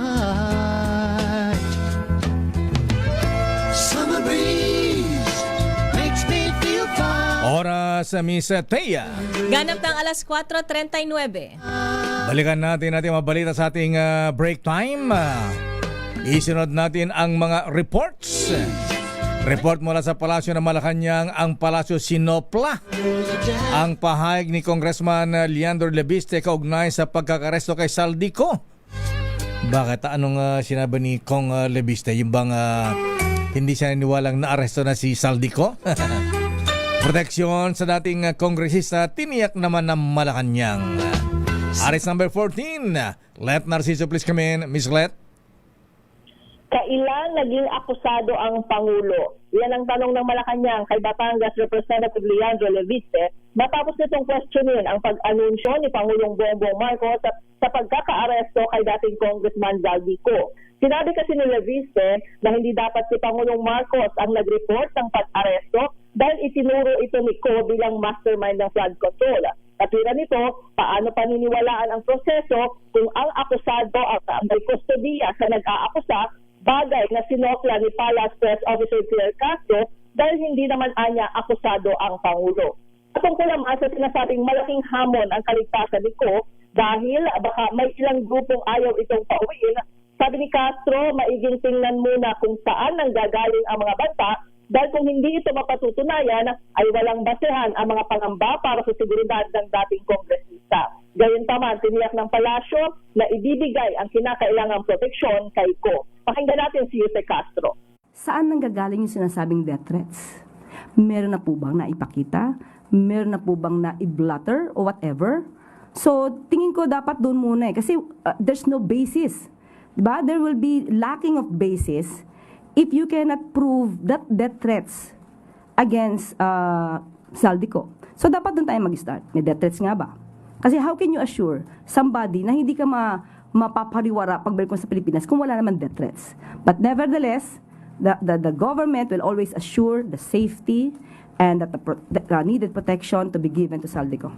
[SPEAKER 15] Summer breeze makes me feel fine.
[SPEAKER 14] Oras sa Miss Thea.
[SPEAKER 5] Ganap ng alas 4:39.
[SPEAKER 14] Balikan natin mga balita sa ating break time. Isunod natin ang mga reports. Report mula sa Palasyo ng Malacanang, ang Palasyo sinopla ang pahayag ni Congressman Leandro Lebiste kaugnay sa pagkakaresto kay Saldico. Bakit? Anong sinabi ni Kong Lebiste? Yung bang hindi siya naniwalang naaresto na si Saldico? Proteksyon sa dating kongresista tiniyak naman ng Malacanang. Arrest number 14. Let Narciso please come in. Miss Let.
[SPEAKER 8] Kailan naging akusado ang Pangulo? Yan ang tanong ng Malacanang kay Batangas Representative Leandro Lebiste matapos nitong questionin ang pag-anunsyo ni Pangulong Bongbong Marcos sa pagkakaaresto kay dating Congressman Zaldico. Sinabi kasi ni Lebiste na hindi dapat si Pangulong Marcos ang nag-report ng pag-aresto dahil itinuro ito ni Ko bilang mastermind ng flood control. Katwira nito, paano paniniwalaan ang proseso kung ang akusado ang may kustodiya sa nag-aakusa, bagay na sinokla ni Palace Press Officer Pierre Castro dahil hindi naman anya akusado ang Pangulo. Tungkol naman sa sinasabing malaking hamon ang kaligtasan ni Ko dahil baka may ilang grupong ayaw itong pauwiin, sabi ni Castro, maiging tingnan muna kung saan nanggagaling ang mga banta dahil kung hindi ito mapatutunayan ay walang basehan ang mga pangamba para sa seguridad ng dating kongresista. Gayunpaman, tiniyak ng palasyo na ibibigay ang kinakailangang proteksyon kay Ko. Pakinggan natin si Jose Castro.
[SPEAKER 9] Saan nanggagaling yung sinasabing death threats? Meron na po bang naipakita? Meron na po bang na-blotter o whatever? So, tingin ko dapat doon muna kasi there's no basis. Diba? There will be lacking of basis if you cannot prove that death threats against Saldico. So, dapat doon tayo mag-start. May death threats nga ba? Kasi how can you assure somebody na hindi ka mapapariwara pagbalik mo sa Pilipinas kung wala naman death threats? But nevertheless, the government will always assure the safety and that the needed protection to be given to Saldico.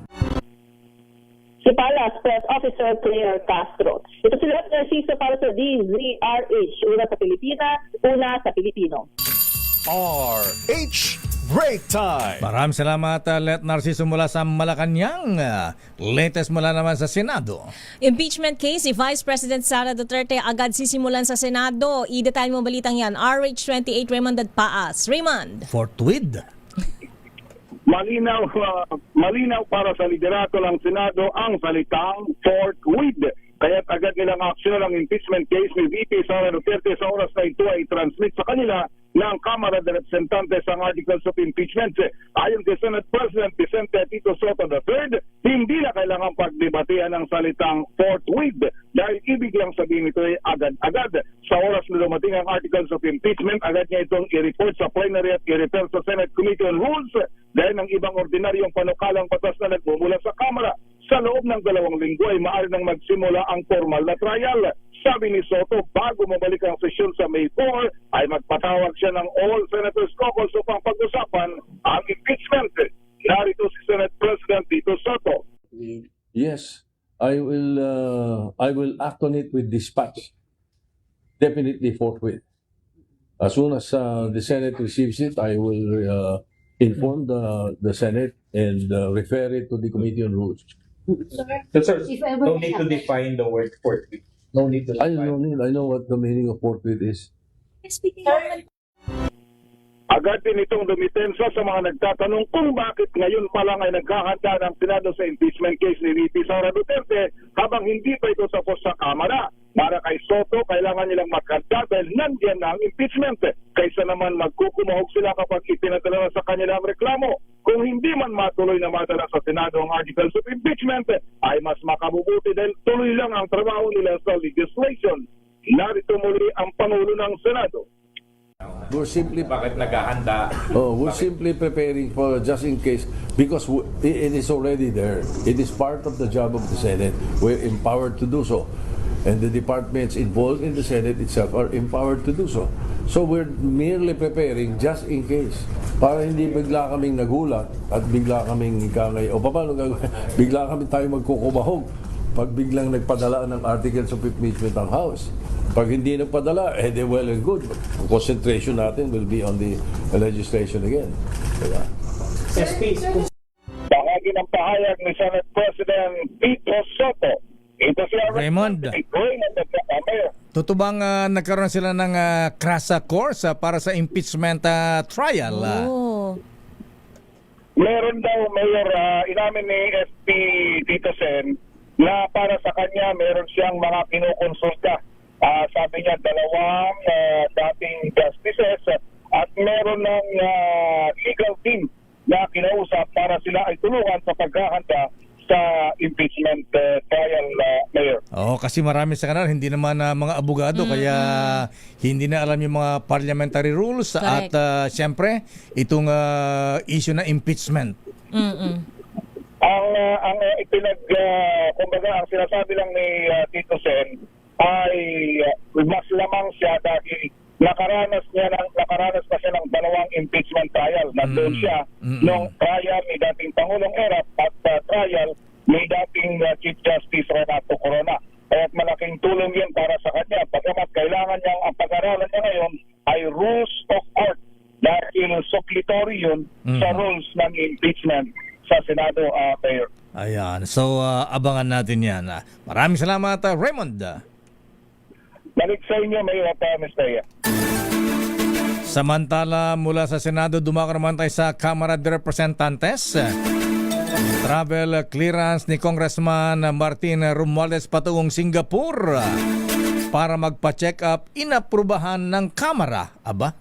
[SPEAKER 8] Si Palas Press Officer Claire Castro. Ito si Lieutenant Narciso para sa DZRH. Una sa Pilipinas, una sa Pilipino.
[SPEAKER 1] RH Break Time!
[SPEAKER 14] Maraming salamat, Let Narciso mula sa Malacanang. Latest mula naman sa Senado.
[SPEAKER 5] Impeachment case si Vice President Sara Duterte agad sisimulan sa Senado. I-detail mo balitang yan. RH28 Raymond Paas. Raymond.
[SPEAKER 14] Forthwith.
[SPEAKER 10] Malinaw para sa liderato ng Senado ang salitang forthwith. Kaya't agad nilang aksyon ang impeachment case ni VP Sara Duterte sa oras na ito ay transmit sa kanila ng Kamara de Representantes ang articles of impeachment. Ayon kay Senate President Vicente Tito Soto III, hindi na kailangang pagdebatehan ng salitang forthwith dahil ibig lang sabihin ito ay agad-agad. Sa oras na dumating ang articles of impeachment, agad niya itong i-report sa plenary at i-refer sa Senate Committee on Rules dahil ng ibang ordinaryong panukalang batas na nagmumula sa Kamara. Sa loob ng 2 linggo ay maaari nang magsimula ang formal na trial. Sabi ni Soto, bago mabalik ang sesyon sa May 4, ay magpatawag siya ng All Senators Caucus upang pag-usapan ang impeachment. Narito si Senate President Tito Soto.
[SPEAKER 19] Yes, I will act on it with dispatch. Definitely forthwith. As soon as the Senate receives it, I will inform the Senate and refer it to the Committee on Rules.
[SPEAKER 13] So, sir, no need to define the word forthwith. No need to define.
[SPEAKER 19] I know what the meaning of forthwith is.
[SPEAKER 10] Agad din itong dumitensa sa mga nagtatanong kung bakit ngayon pa lang ay naghahanda ng Senado sa impeachment case ni VP Sara Duterte habang hindi pa ito tapos sa Kamara. Para kay Soto, kailangan nilang maghanda dahil nandiyan na ang impeachment. Kaysa naman magkukumahog sila kapag ipinadala na sa kanila ang reklamo. Kung hindi man matuloy na madala sa Senado ang articles of impeachment, ay mas makabubuti dahil tuloy lang ang trabaho nila sa legislation. Narito muli ang Pangulo ng Senado.
[SPEAKER 19] We're simply
[SPEAKER 13] bakit naghahanda?
[SPEAKER 19] we're simply preparing for just in case because it is already there. It is part of the job of the Senate. We're empowered to do so. And the departments involved in the Senate itself are empowered to do so. So we're merely preparing just in case. Para hindi bigla kaming nagulat at bigla kaming ikangay, o paano bigla kami tayo magkukumahog pag biglang nagpadala ng articles of impeachment ang House. Pag hindi nagpadala, well and good. Concentration natin will be on the legislation again. Diba?
[SPEAKER 10] Bahagi ng pahayag ni Senate President Tito Soto. Ito si
[SPEAKER 14] Raymond. Tutubang nagkaroon sila ng crash course para sa impeachment trial.
[SPEAKER 10] Meron daw, Mayor, inamin ni SP Tito Sen na para sa kanya meron siyang mga kinukonsulta. Sabi niya, 2 dating justices at meron ng legal team na kinausap para sila ay tulungan sa paghahanda sa impeachment trial, Mayor.
[SPEAKER 14] Kasi marami sa kanila hindi naman mga abogado kaya hindi na alam yung mga parliamentary rules. Correct. At siyempre itong issue na impeachment.
[SPEAKER 10] Ang kumbaga ang sinasabi lang ni Tito Sen ay mas lamang siya dahil nakaranas pa siya ng 2 impeachment trial. Nandun siya nung trial ni dating Pangulong Erap at trial ni dating Chief Justice Renato Corona. At malaking tulong yun para sa kanya. Pagkamat kailangan niyang ang pag-aralan niya ngayon ay rules of court dahil suplitory yun sa rules ng impeachment sa Senado, Mayor.
[SPEAKER 14] Ayan. So, abangan natin yan. Maraming salamat, Raymond.
[SPEAKER 10] Balik sa inyo, Mayor at Ms. Bea.
[SPEAKER 14] Samantala, mula sa Senado, dumako naman tayo sa Kamara de Representantes. Travel clearance ni Congressman Martin Romualdez patungong Singapore. para magpa-check up, inaprubahan ng Kamara. Aba?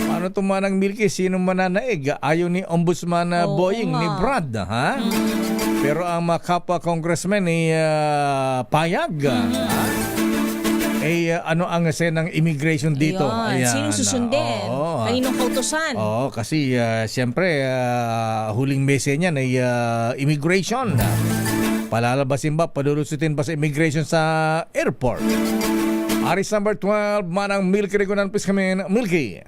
[SPEAKER 14] Paano tumanang Milky? Sino mananaig? Ayaw ni Ombudsman Boying, ni Brad, ha? Pero ang mga kapwa congressman ay payag. Ano ang ng immigration dito?
[SPEAKER 5] Ayan. Sinong susundin? Kaninong kautosan?
[SPEAKER 14] Kasi siyempre huling mese niyan ay immigration. Palalabasin ba, palulusutin ba sa immigration sa airport? Aris number 12, manang Milky Regunan, please come in. Milky.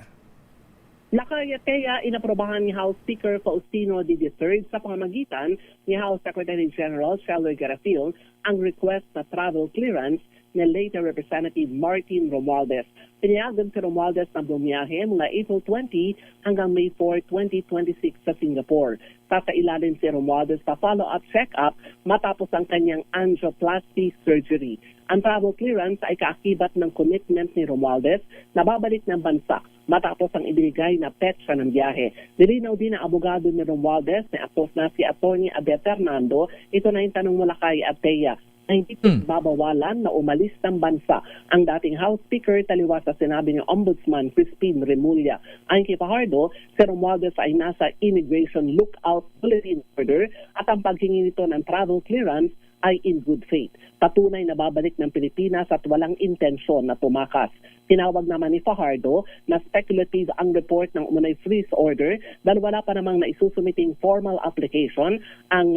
[SPEAKER 16] Nakayataya inaprobahan ni House Speaker Faustino III sa pamamagitan ni House Secretary General Sheldon Garfield ang request na travel clearance ni later Representative Martin Romualdez. Pinayagan si Romualdez na bumiyahe mula April 20 hanggang May 4, 2026 sa Singapore. Sasailalim si Romualdez sa follow-up check-up matapos ang kanyang angioplasty surgery. Ang travel clearance ay kaakibat ng commitment ni Romualdez na babalik ng bansa matapos ang ibinigay na petsa ng biyahe. Nilinaw din ang abogado ni Romualdez na si Atty. Abet Fernando. Ito na yung tanong mula kay Atea na hindi babawalan na umalis ng bansa ang dating House Speaker taliwas sa sinabi ni Ombudsman Crispin Remulla. Ayon kay Fajardo, si Romualdez ay nasa Immigration Lookout Bulletin Order at ang paghingi nito ng travel clearance ay in good faith. Patunay na babalik ng Pilipinas at walang intensyon na tumakas. Tinawag naman ni Fajardo na speculative ang report ng umunay freeze order dahil wala pa namang naisusumiting formal application ang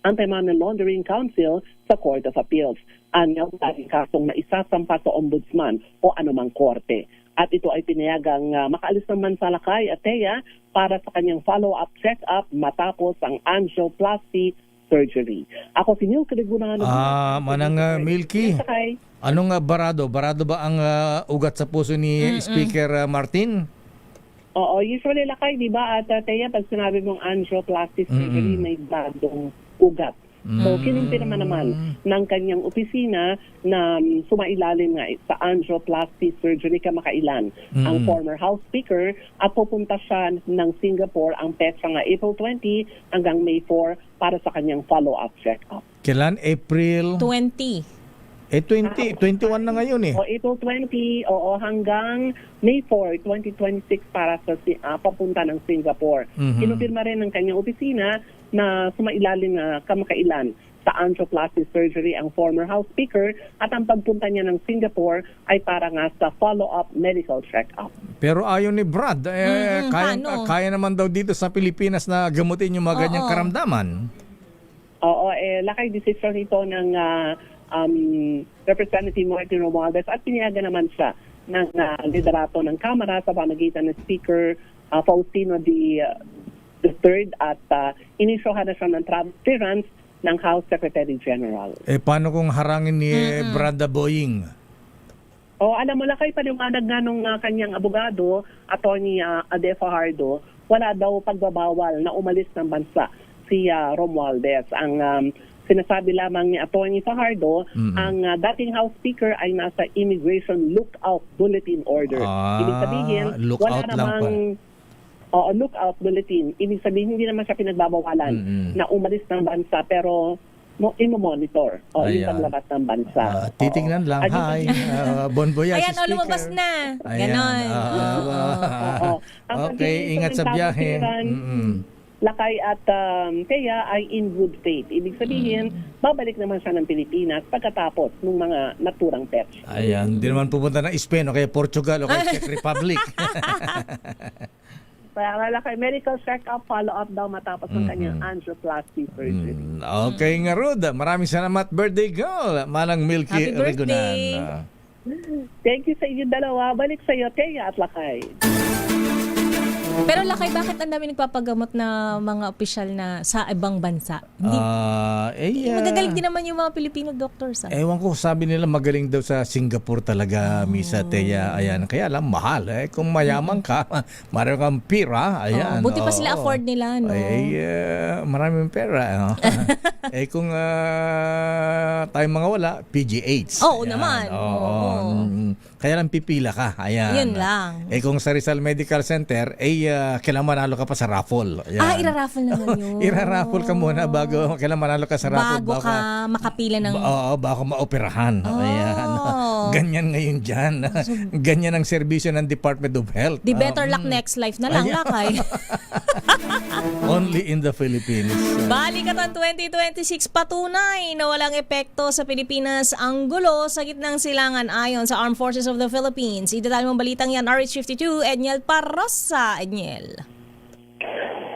[SPEAKER 16] Anti-Money Laundering Council sa Court of Appeals. Anyaw dahil kasong na isasampa sa Ombudsman o anumang korte. At ito ay pinayagang makaalis ng Mansalakay at Teya para sa kanyang follow-up check-up matapos ang angioplasty surgery. Ako si Milky Regunan.
[SPEAKER 14] Manang Milky. Anong barado? Barado ba ang ugat sa puso ni Speaker Martin?
[SPEAKER 16] Oo, usually lakay, di ba? At Teya, pag sinabi mong angioplasty surgery, may badong ugat. So, kinunti naman ng kanyang opisina na sumailalim nga sa angioplasty surgery kamakailan ang former House Speaker at pupunta siya ng Singapore ang petsa nga April 20 hanggang May 4 para sa kanyang follow-up check-up.
[SPEAKER 14] Kailan? April?
[SPEAKER 5] 20.
[SPEAKER 14] 21 na ngayon eh.
[SPEAKER 16] O April 20, hanggang May 4, 2026 para sa papunta ng Singapore. Kinumpirma rin ng kanyang opisina na sumailalim na kamakailan sa angioplasty surgery ang former House Speaker at ang pagpunta niya ng Singapore ay para nga sa follow-up medical check-up.
[SPEAKER 14] Pero ayon ni Brad, kaya naman daw dito sa Pilipinas na gamutin yung mga ganyang karamdaman.
[SPEAKER 16] Oo, lakay decision ito ng Representative Martin Romualdez at pinayagan naman siya ng liderato ng Kamara sa pamagitan ng Speaker Faustino III at inisyohan na siya ng travel clearance ng House Secretary General.
[SPEAKER 14] Paano kung harangin ni Brada Boying?
[SPEAKER 16] Alam mo, lakay paliwanag nga nung kanyang abogado, Atty. Ade Fajardo, wala daw pagbabawal na umalis ng bansa si Romualdez. Ang sinasabi lamang ni Atty. Fajardo, ang dating House Speaker ay nasa Immigration Lookout Bulletin Order. Ibig sabihin, wala namang lookout bulletin. Ibig sabihin, hindi naman siya pinagbabawalan na umalis ng bansa pero imo-monitor yung paglabas ng bansa.
[SPEAKER 14] Titingnan lang. Hi. Bon voyage,
[SPEAKER 5] Ayan,
[SPEAKER 14] Speaker.
[SPEAKER 5] Lumabas na. Ganon.
[SPEAKER 14] Okay, ingat sa biyahe.
[SPEAKER 16] Lakay at Teya ay in good faith. Ibig sabihin, babalik naman siya ng Pilipinas pagkatapos ng mga naturang pets.
[SPEAKER 14] Ayan, hindi naman pupunta ng Spain o kaya Portugal o kaya Czech Republic.
[SPEAKER 16] Kaya lakay medical check-up, follow-up daw matapos ng kanyang angioplasty surgery.
[SPEAKER 14] Okay nga, Rod. Maraming salamat, birthday girl. Manang Milky Regunan.
[SPEAKER 16] Thank you sa inyo dalawa. Balik sa iyo, Teya at Lakay.
[SPEAKER 5] Pero Lakay, bakit ang dami nagpapagamot na mga opisyal na sa ibang bansa? Magagaling din naman yung mga Pilipino doctors.
[SPEAKER 14] Ewan ko, sabi nila magaling daw sa Singapore talaga, Misa Teya. Ayan, kaya lang mahal. Kung mayaman ka, marami kang pira. Ayan,
[SPEAKER 5] buti pa sila afford nila, no?
[SPEAKER 14] Maraming pera. Kung tayo mga wala, PGH.
[SPEAKER 5] Oo naman.
[SPEAKER 14] Kaya lang pipila ka. Ayan.
[SPEAKER 5] Yun lang.
[SPEAKER 14] Kung sa Rizal Medical Center, kailangan manalo ka pa sa raffle. Ayan.
[SPEAKER 5] Iraraffle naman yun.
[SPEAKER 14] Iraraffle ka muna bago kailangan manalo ka sa raffle.
[SPEAKER 5] Bago ka makapila ng...
[SPEAKER 14] Oo, bago maoperahan. Ayan. Ganyan ngayon dyan. Ganyan ang serbisyo ng Department of Health.
[SPEAKER 5] The better luck next life na lang, lakay.
[SPEAKER 14] Only in the Philippines.
[SPEAKER 5] Balikatan 2026 patunay na walang epekto sa Pilipinas ang gulo sa gitnang silangan ayon sa Armed Forces of the Philippines. Idetalye mong balitang yan, RH52, Edniel Parrosa. Edniel.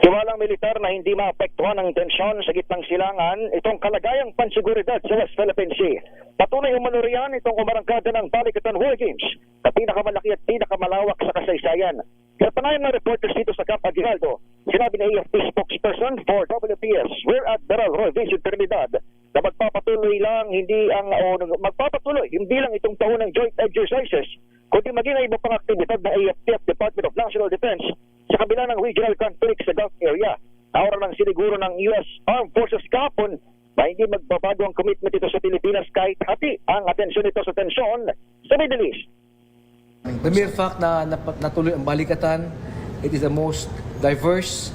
[SPEAKER 17] Tiwalang militar na hindi maapektuhan ng tensyon sa gitnang silangan itong kalagayang pansiguridad sa West Philippine Sea. Patunay umano riyan itong umarangkada ng Balikatan War Games na pinakamalaki at pinakamalawak sa kasaysayan. Sa panayam ng reporters dito sa Camp Aguinaldo, sinabi ng AFP spokesperson for WPS, Rear Admiral Roy Vincent Trinidad, na magpapatuloy hindi lang itong taon ng joint exercises, kundi maging ay iba pang aktibidad ng AFP at Department of National Defense sa kabila ng regional conflict sa Gulf area. Naura lang siniguro ng US Armed Forces kahapon na hindi magbabago ang commitment ito sa Pilipinas kahit hati ang atensyon ito sa tensyon sa Middle East.
[SPEAKER 18] The mere fact na natuloy ang balikatan, it is the most diverse,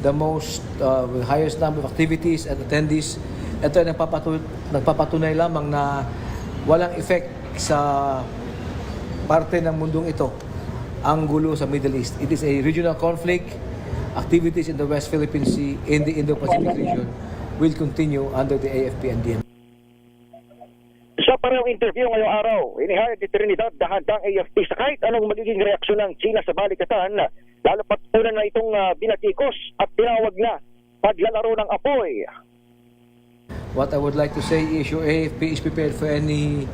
[SPEAKER 18] the most highest number of activities and attendees. Ito ay nagpapatunay lamang na walang effect sa parte ng mundong ito ang gulo sa Middle East. It is a regional conflict. Activities in the West Philippine Sea, in the Indo-Pacific region will continue under the AFP and DMZ.
[SPEAKER 17] Sa parehong interview ngayong araw, inihayag ni Trinidad na handang AFP sa kahit anong magiging reaksyon ng China sa balikatan, lalo pat una na itong binatikos at tinawag na paglalaro ng apoy.
[SPEAKER 18] What I would like to say is your AFP is prepared for any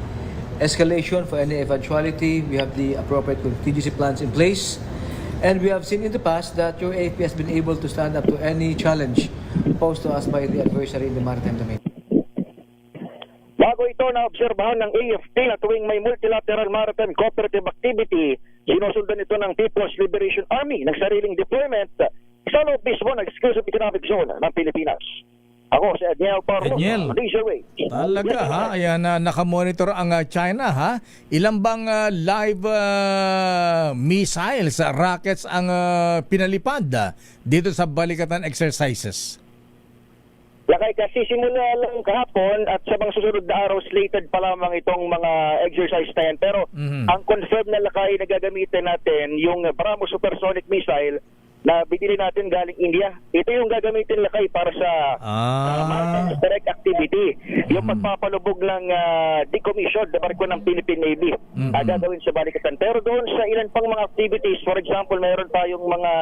[SPEAKER 18] escalation, for any eventuality. We have the appropriate contingency plans in place. And we have seen in the past that your AFP has been able to stand up to any challenge posed to us by the adversary in the maritime domain.
[SPEAKER 17] Bago ito naobserbahan ng AFP na tuwing may multilateral maritime cooperative activity, sinusundan ito ng People's Liberation Army ng sariling deployment sa loob mismo ng exclusive economic zone ng Pilipinas. Ako si Edniel Parrosa, Razorway.
[SPEAKER 14] Talaga ha? Ayan, nakamonitor ang China ha? Ilang bang live missiles, rockets ang pinalipad dito sa balikatan exercises?
[SPEAKER 17] Lakay kasi simula lang kahapon at sa mga susunod na araw slated pa lamang itong mga exercise na yan. Pero ang confirmed na lakay na gagamitin natin yung BrahMos supersonic missile na binili natin galing India. Ito yung gagamitin lakay para sa direct activity. Yung pagpapalubog ng decommissioned na barko ng Philippine Navy gagawin sa balikatan. Pero doon sa ilan pang mga activities, for example, mayroon tayong mga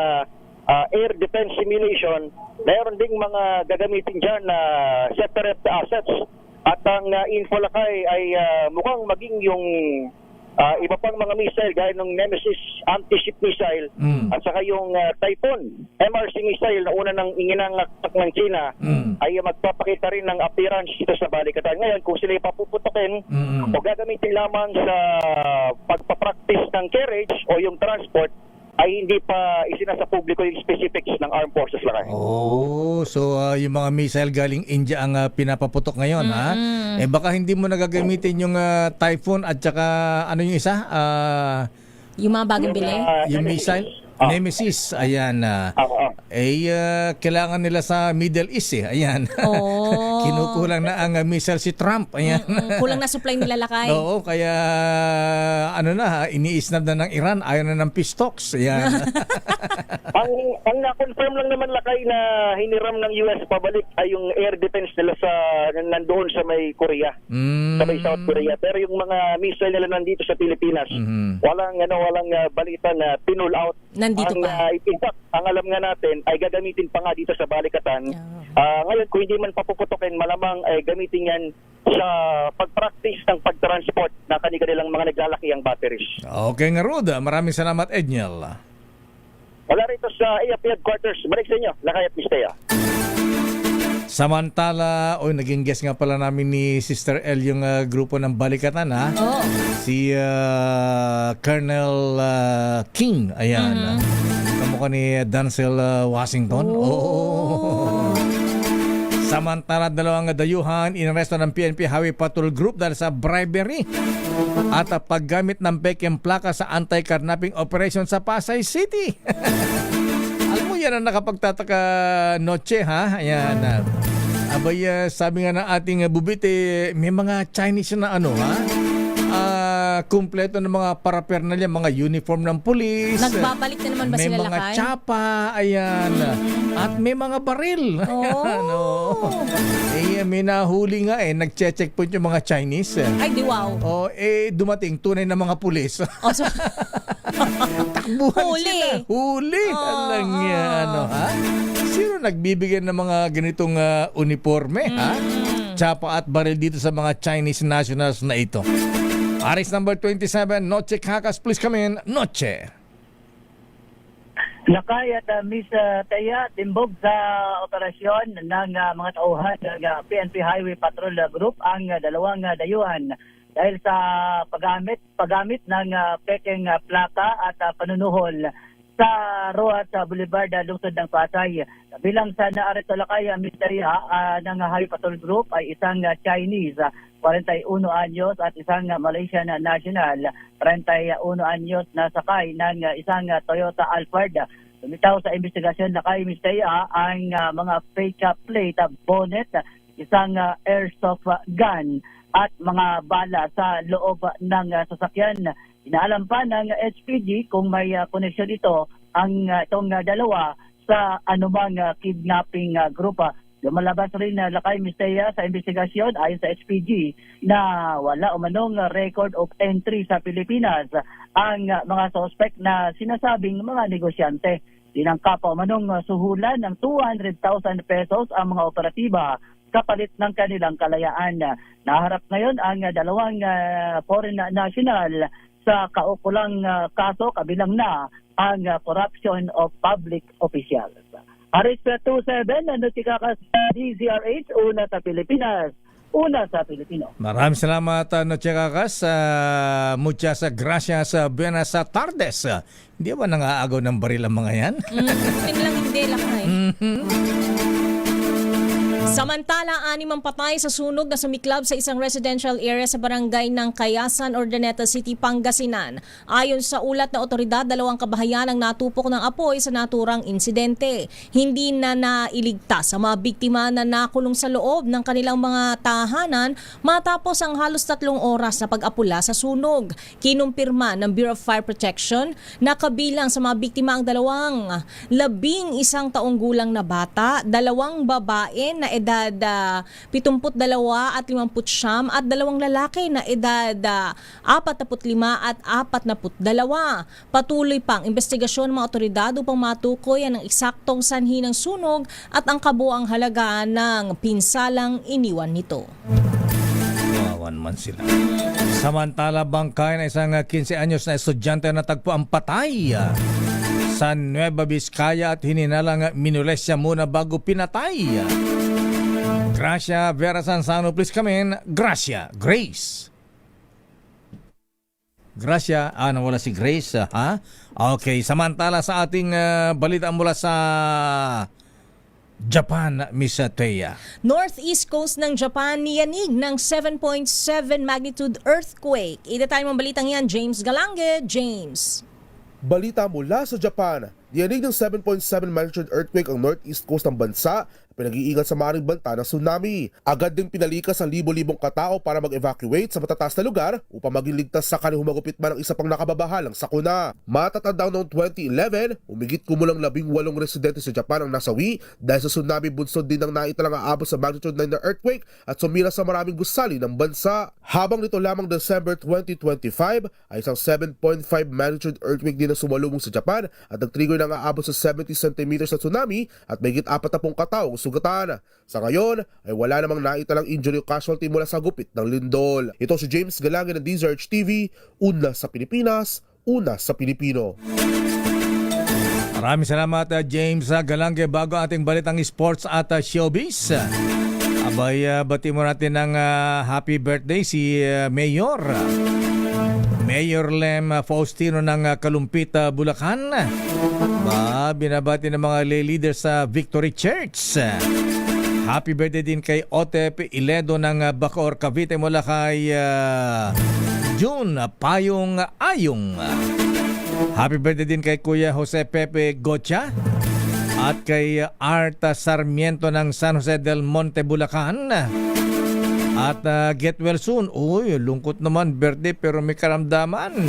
[SPEAKER 17] air defense simulation, mayroon ding mga gagamitin dyan na separate assets. At ang info lakay ay mukhang maging yung iba pang mga missile gaya ng Nemesis anti-ship missile at saka yung Typhoon MRC missile na una ng inginangak ng China ay magpapakita rin ng appearance dito sa balikatan. Ngayon, kung sila ipapuputokin o gagamitin lamang sa pagpapractice ng carriage o yung transport, ay hindi pa isinasa publiko yung specifics ng armed forces lang.
[SPEAKER 14] So yung mga missile galing India ang pinapaputok ngayon ha? Baka hindi mo nagagamitin yung Typhoon at saka ano yung isa?
[SPEAKER 5] Yung mga bagong bili?
[SPEAKER 14] Yung missile? Nemesis, ayan. Kailangan nila sa Middle East ayan. Kinukulang na ang missile si Trump, ayan.
[SPEAKER 5] Kulang na supply nila lakay.
[SPEAKER 14] Oo, kaya iniisnab na ng Iran, ayaw na ng peace talks, ayan.
[SPEAKER 17] ang na-confirm lang naman lakay na hiniram ng US pabalik ay yung air defense nila sa nandoon sa may Korea, sa may South Korea. Pero yung mga missile nila nandito sa Pilipinas, walang balita na pinull out.
[SPEAKER 5] Nandito pa.
[SPEAKER 17] In fact, ang alam nga natin ay gagamitin pa nga dito sa balikatan. Ngayon, kung hindi man papuputokin, malamang ay gamitin yan sa pag-practice ng pag-transport na kanilang mga naglalaki ang batteries.
[SPEAKER 14] Okay nga, Ruda. Maraming salamat, Edniel.
[SPEAKER 17] Wala rito sa AFP headquarters. Balik sa inyo, Lakay at Mistea.
[SPEAKER 14] Samantala, naging guest nga pala namin ni Sister El yung grupo ng balikatan ha. Si Colonel King, ayan. Kamukha ni Denzel Washington. Samantala, dalawang dayuhan inaresto ng PNP Highway Patrol Group dahil sa bribery at paggamit ng pekeng plaka sa anti-carnapping operation sa Pasay City. Alam mo yan ang nakapagtataka noche, ha? Ayan. Abay, sabi nga ng ating bubite, may mga Chinese na ano, ha? Kumpleto ng mga paraphernalia, mga uniform ng pulis.
[SPEAKER 5] Nagbabalik na naman ba
[SPEAKER 14] may
[SPEAKER 5] sila
[SPEAKER 14] mga
[SPEAKER 5] lakay?
[SPEAKER 14] tsapa, ayan. At may mga baril. Ayan, may nahuli nga nagche-checkpoint yung mga Chinese.
[SPEAKER 5] Ay, di wow.
[SPEAKER 14] Dumating tunay na mga pulis.
[SPEAKER 5] So,
[SPEAKER 14] takbuhan
[SPEAKER 5] huli.
[SPEAKER 14] sila. Huli. Alang yan, ha? Sino nagbibigay ng mga ganitong uniforme, ha? Tsapa at baril dito sa mga Chinese nationals na ito. Aris number 27, Noche Kakas, please come in. Noche.
[SPEAKER 6] Lakay at Miss Taya, timbog sa operasyon ng mga tauhan ng PNP Highway Patrol Group ang dalawang dayuhan dahil sa paggamit ng pekeng plaka at panunuhol sa Rojas Boulevard, lungsod ng Pasay. Bilang sa naaresto lakay, Miss Taya, ng Highway Patrol Group ay isang Chinese, 41 anyos, at isang Malaysian national, 31 anyos, na sakay ng isang Toyota Alphard. Lumitaw sa investigasyon na kay Ms. Taya ang mga fake plate bonnet, isang airsoft gun at mga bala sa loob ng sasakyan. Inaalam pa ng HPG kung may koneksyon ito itong dalawa sa anumang kidnapping grupo. Lumalabas rin na lakay Ms. Taya sa investigasyon ayon sa HPG na wala umanong record of entry sa Pilipinas ang mga suspect na sinasabing mga negosyante. Tinangka pa umanong suhulan ng 200,000 pesos ang mga operatiba kapalit ng kanilang kalayaan. Naharap ngayon ang dalawang foreign national sa kaukulang kaso, kabilang na ang corruption of public officials. Aris 27, Noche Kakas, DZRH, una sa Pilipinas, una sa Pilipino.
[SPEAKER 14] Maraming salamat, Noche Kakas. Muchas gracias, buenas tardes. Hindi ba nangaagaw ng baril ang mga yan?
[SPEAKER 5] Hindi lakay. Samantala, 6 ang patay sa sunog na sumiklab sa isang residential area sa barangay ng Kayasan, Urdaneta City, Pangasinan. Ayon sa ulat na otoridad, 2 kabahayan ang natupok ng apoy sa naturang insidente. Hindi na nailigtas ang mga biktima na nakulong sa loob ng kanilang mga tahanan matapos ang halos 3 oras na pag-apula sa sunog. Kinumpirma ng Bureau of Fire Protection na kabilang sa mga biktima ang 2 11 taong gulang na bata, 2 babae na edad 72 at 59 at 2 lalaki na edad 45 at 42. Patuloy pang investigasyon ng mga otoridad upang matukoy ang eksaktong sanhi ng sunog at ang kabuang halaga ng pinsalang iniwan nito.
[SPEAKER 14] Kawawan man sila. Samantala, bangkay na isang 15 anyos na estudyante na tagpo ang patay sa Nueva Vizcaya at hininalang minulesya muna bago pinatay. Gracia Vera Sansano, please come in. Grace. Gracia, nawala si Grace, ha? Okay, samantala sa ating balita mula sa Japan, Miss Taya.
[SPEAKER 5] Northeast coast ng Japan niyanig ng 7.7 magnitude earthquake. Ida tayo mga balitang yan, James Galange. James.
[SPEAKER 11] Balita mula sa Japan. Niyanig ng 7.7 magnitude earthquake ang northeast coast ng bansa, pinag-iingat sa maaaring banta ng tsunami. Agad din pinalikas ang libo-libong katao para mag-evacuate sa matataas na lugar upang maging ligtas sa kanilang humagupit man ang isa pang nakababahalang sakuna. Matatanda noong 2011, umigit kumulang 18 residente sa Japan ang nasawi dahil sa tsunami. Bunsod din ng naitalang aabot sa magnitude 9 na earthquake at sumira sa maraming gusali ng bansa. Habang nito lamang December 2025 ay isang 7.5 magnitude earthquake din ang sumalubong sa Japan at nag-trigger ng aabot sa 70 centimeters na tsunami at mahigit 40 katao sugatan. Sa ngayon ay wala namang naitalang injury o casualty mula sa gupit ng lindol. Ito si James Galange ng DZRH TV, una sa Pilipinas, una sa Pilipino.
[SPEAKER 14] Maraming salamat, James Galange. Bago ating balitang sports at showbiz, abay bati mo natin ng happy birthday si Mayor Lem Faustino ng Kalumpit, Bulacan. Binabati ng mga lay leaders sa Victory Church. Happy birthday din kay Otep Iledo ng Bacoor, Cavite mula kay June Payong Ayong. Happy birthday din kay Kuya Jose Pepe Gocha at kay Arta Sarmiento ng San Jose del Monte, Bulacan. At get well soon. Uy, lungkot naman birthday pero may karamdaman.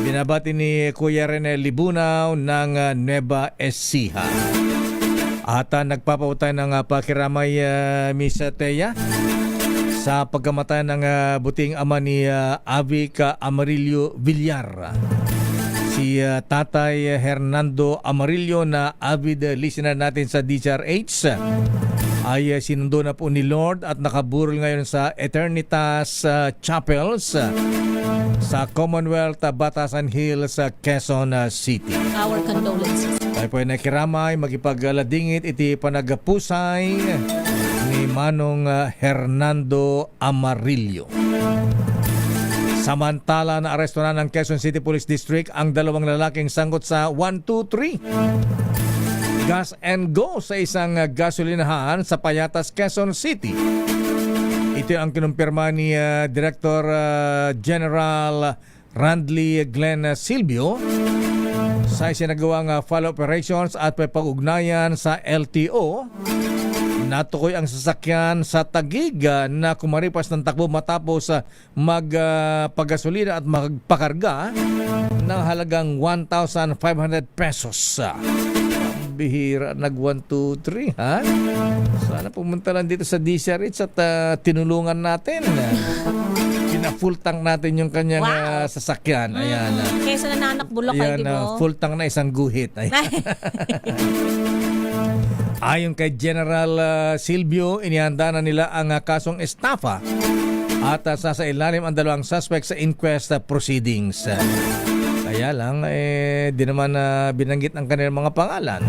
[SPEAKER 14] Binabati ni Kuya Rene Libunaw ng Nueva Ecija. At nagpapautay ng pakiramay Miss Teya sa pagkamatay ng buting ama ni Avic Amarillo Villar. Si Tatay Hernando Amarillo na avid listener natin sa DZRH ay sinundo na po ni Lord at nakaburol ngayon sa Eternitas Chapels sa Commonwealth Batasan Hills, Quezon City.
[SPEAKER 5] Our condolences.
[SPEAKER 14] Tayo po ay nakiramay, magipagladingit iti panagapusay ni Manong Hernando Amarillo. Samantala, naaresto na ng Quezon City Police District ang dalawang lalaking sangkot sa 123 gas and go sa isang gasolinahan sa Payatas, Quezon City. Ito ang kinumpirma ni Director General Randley Glenn Silvio sa isinagawang follow operations at pag-ugnayan sa LTO. Natukoy ang sasakyan sa Taguig na kumaripas ng takbo matapos magpagasolina at magpakarga ng halagang 1,500 pesos. Bihira, nag 1, 2, 3 ha? Sana pumunta lang dito sa DZRH at tinulungan natin. Pina-full tank natin yung kanyang sasakyan. Ayan.
[SPEAKER 5] Kesa nananakbulok kayo, di ba?
[SPEAKER 14] Full tank na isang guhit. Ayon kay General Silvio, inihanda na nila ang kasong estafa at sasailalim ang dalawang suspect sa inquest proceedings. Kaya lang, di naman binanggit ang kanilang mga pangalan.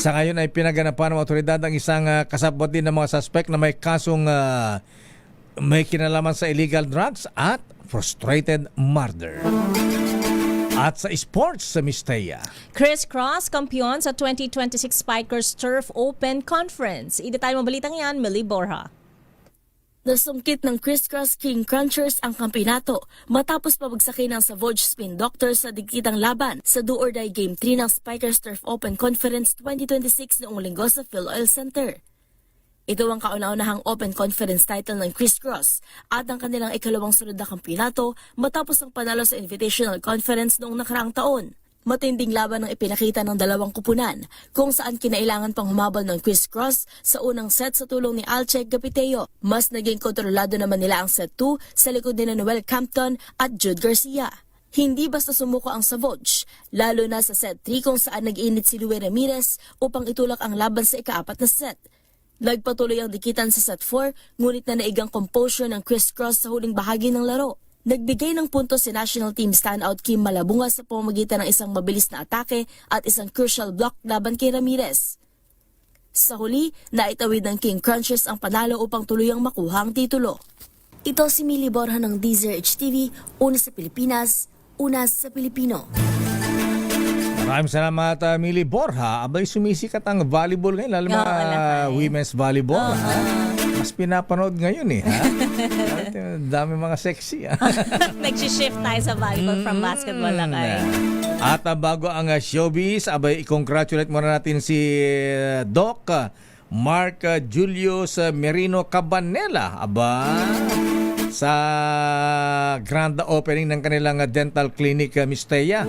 [SPEAKER 14] Sa ngayon ay pinaganapan ng otoridad ang isang kasabwat din ng mga suspect na may kasong may kinalaman sa illegal drugs at frustrated murder. At sa sports sa Mistea.
[SPEAKER 5] Chris Cross, kampiyon sa 2026 Spikers Turf Open Conference. Idetalye mo balitang yan, Millie Borja.
[SPEAKER 2] Nasungkit ng Chris Cross King Crunchers ang kampyonato matapos pabagsakin ng Savoj Spin Doctors sa digitang laban sa do-or-die Game 3 ng Spikers Turf Open Conference 2026 noong linggo sa PhilOil Center. Ito ang kauna-unahang Open Conference title ng Chris Cross at ang kanilang ikalawang sunod na kampyonato matapos ang panalo sa Invitational Conference noong nakaraang taon. Matinding laban ang ipinakita ng dalawang kupunan kung saan kinailangan pang humabol ng Chris Cross sa unang set sa tulong ni Alcek Gapiteo. Mas naging kontrolado naman nila ang set 2 sa likod ni Noel Campton at Jude Garcia. Hindi basta sumuko ang Savoj, lalo na sa set 3 kung saan nag-init si Louie Ramirez upang itulak ang laban sa ika-4 na set. Nagpatuloy ang dikitan sa set 4, ngunit na naigang composure ng Chris Cross sa huling bahagi ng laro. Nagbigay ng puntos si National Team standout Kim Malabunga sa pamamagitan ng isang mabilis na atake at isang crucial block laban kay Ramirez. Sa huli, naitawid ng King Crunchers ang panalo upang tuluyang makuha ang titulo. Ito si Millie Borja ng DZRH TV, una sa Pilipinas, una sa Pilipino.
[SPEAKER 14] Maraming salamat, Millie Borja. Abay, sumisikat ang volleyball ngayon, lalo na women's volleyball. Mas pinapanood ngayon ha? Dami mga sexy.
[SPEAKER 5] Nag-shift tayo sa volleyball from basketball lang
[SPEAKER 14] At bago ang showbiz, abay, i-congratulate muna natin si Doc Mark Julius Merino Cabanela. Sa grand opening ng kanilang dental clinic, Mistea.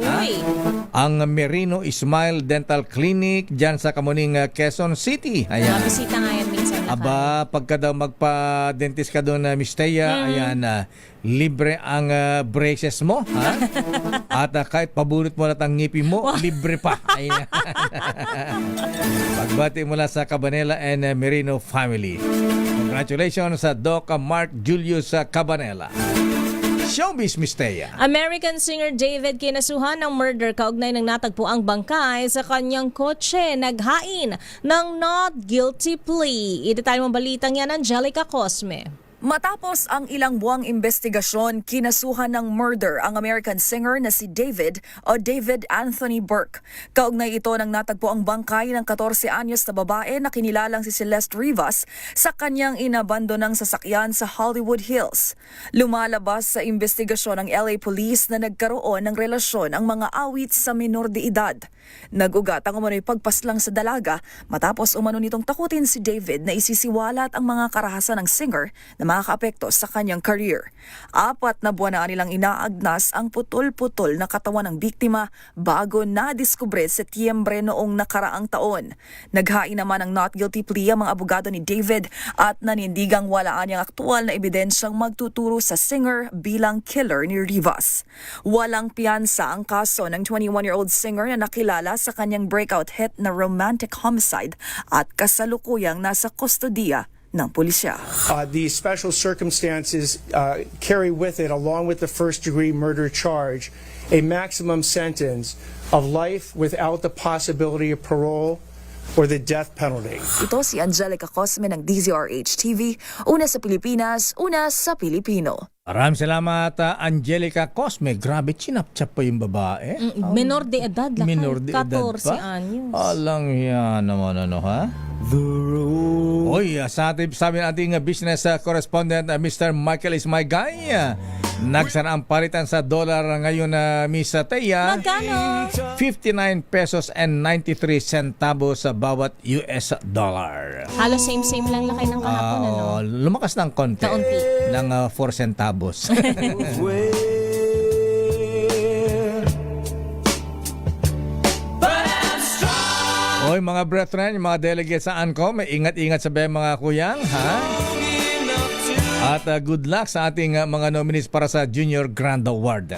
[SPEAKER 14] Ang Merino Smile Dental Clinic dyan sa Kamuning, Quezon City. Ayan.
[SPEAKER 5] Mabisita nga yan minsan.
[SPEAKER 14] Pagka daw magpa-dentist ka doon, Mistea, ayan, libre ang braces mo. At kahit pabunot mo lahat ang ngipin mo, libre pa. Ayan. Pagbati mula sa Cabanela and Merino family. Congratulations sa Doc Mark Julius Cabanela. Showbiz, Mistea.
[SPEAKER 5] American singer David kinasuhan ng murder kaugnay ng natagpuang bangkay sa kanyang kotse. Naghain ng not guilty plea. Idetalye mo balitang yan, Angelica Cosme.
[SPEAKER 20] Matapos ang ilang buwang investigasyon, kinasuhan ng murder ang American singer na si David Anthony Burke. Kaugnay ito nang natagpo ang bangkay ng 14 anyos na babae na kinilalang si Celeste Rivas sa kanyang inabandonang sasakyan sa Hollywood Hills. Lumalabas sa investigasyon ng LA Police na nagkaroon ng relasyon ang mga awit sa minor de edad. Nag-ugat ang umano'y pagpaslang sa dalaga matapos umano nitong takutin si David na isisiwalat ang mga karahasan ng singer na makakaapekto sa kanyang career. 4 na buwan na nilang inaagnas ang putol-putol na katawan ng biktima bago nadiskubre sa Setyembre noong nakaraang taon. Naghain naman ng not guilty plea ang mga abogado ni David at nanindigang walaan niyang aktual na ebidensyang magtuturo sa singer bilang killer ni Rivas. Walang piyansa ang kaso ng 21-year-old singer na nakilala sa kanyang breakout hit na Romantic Homicide at kasalukuyang nasa kustodiya ng pulisya.
[SPEAKER 21] These special circumstances carry with it, along with the first-degree murder charge, a maximum sentence of life without the possibility of parole or the death penalty.
[SPEAKER 20] Ito si Angelica Cosme ng DZRH-TV, una sa Pilipinas, una sa Pilipino.
[SPEAKER 14] Maraming salamat, Angelica Cosme. Grabe, chinap-chap pa yung babae.
[SPEAKER 5] Menor de edad lang.
[SPEAKER 14] Menor de edad
[SPEAKER 5] 14
[SPEAKER 14] pa?
[SPEAKER 5] anyos.
[SPEAKER 14] Alang yan naman, ha? Oy, sabi nating business correspondent Mr. Michael is my guy. Nagsara ang palitan sa dollar ngayon na Miss Teya.
[SPEAKER 5] Magkano?
[SPEAKER 14] 59 pesos and 93 centavos sa bawat US dollar.
[SPEAKER 5] Halos same lang lakay ng kahapon, ano?
[SPEAKER 14] Lumakas ng konti.
[SPEAKER 5] Kaunti.
[SPEAKER 14] Ng 4 centavos. Oy, mga brethren, mga delegates sa ANCOM, ingat-ingat sa mga kuyang, ha? At good luck sa ating mga nominees para sa Junior Grand Award.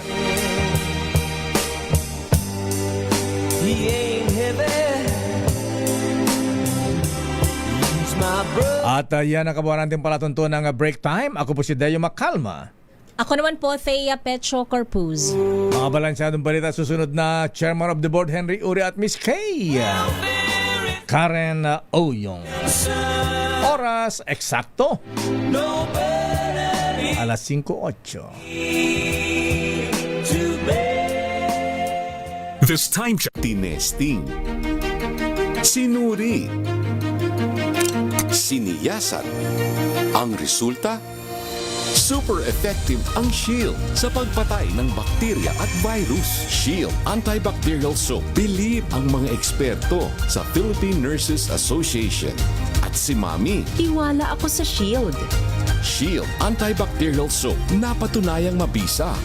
[SPEAKER 14] At yan ang kabuuan natin palatuntunan ng break time. Ako po si Deo Macalma.
[SPEAKER 5] Ako naman po, Thea Petro Corpuz.
[SPEAKER 14] Mga balansyadong balita, susunod na Chairman of the Board Henry Uri at Miss Kay Karen Oyong. Oras eksakto, alas 5:08.
[SPEAKER 22] This time check. Tinesting, sinuri, siniyasan. Ang resulta, super effective ang Shield sa pagpatay ng bakterya at virus. Shield Antibacterial Soap. Believe ang mga eksperto sa Philippine Nurses Association. At si Mami.
[SPEAKER 24] Tiwala ako sa Shield.
[SPEAKER 22] Shield Antibacterial Soap. Napatunayang mabisa.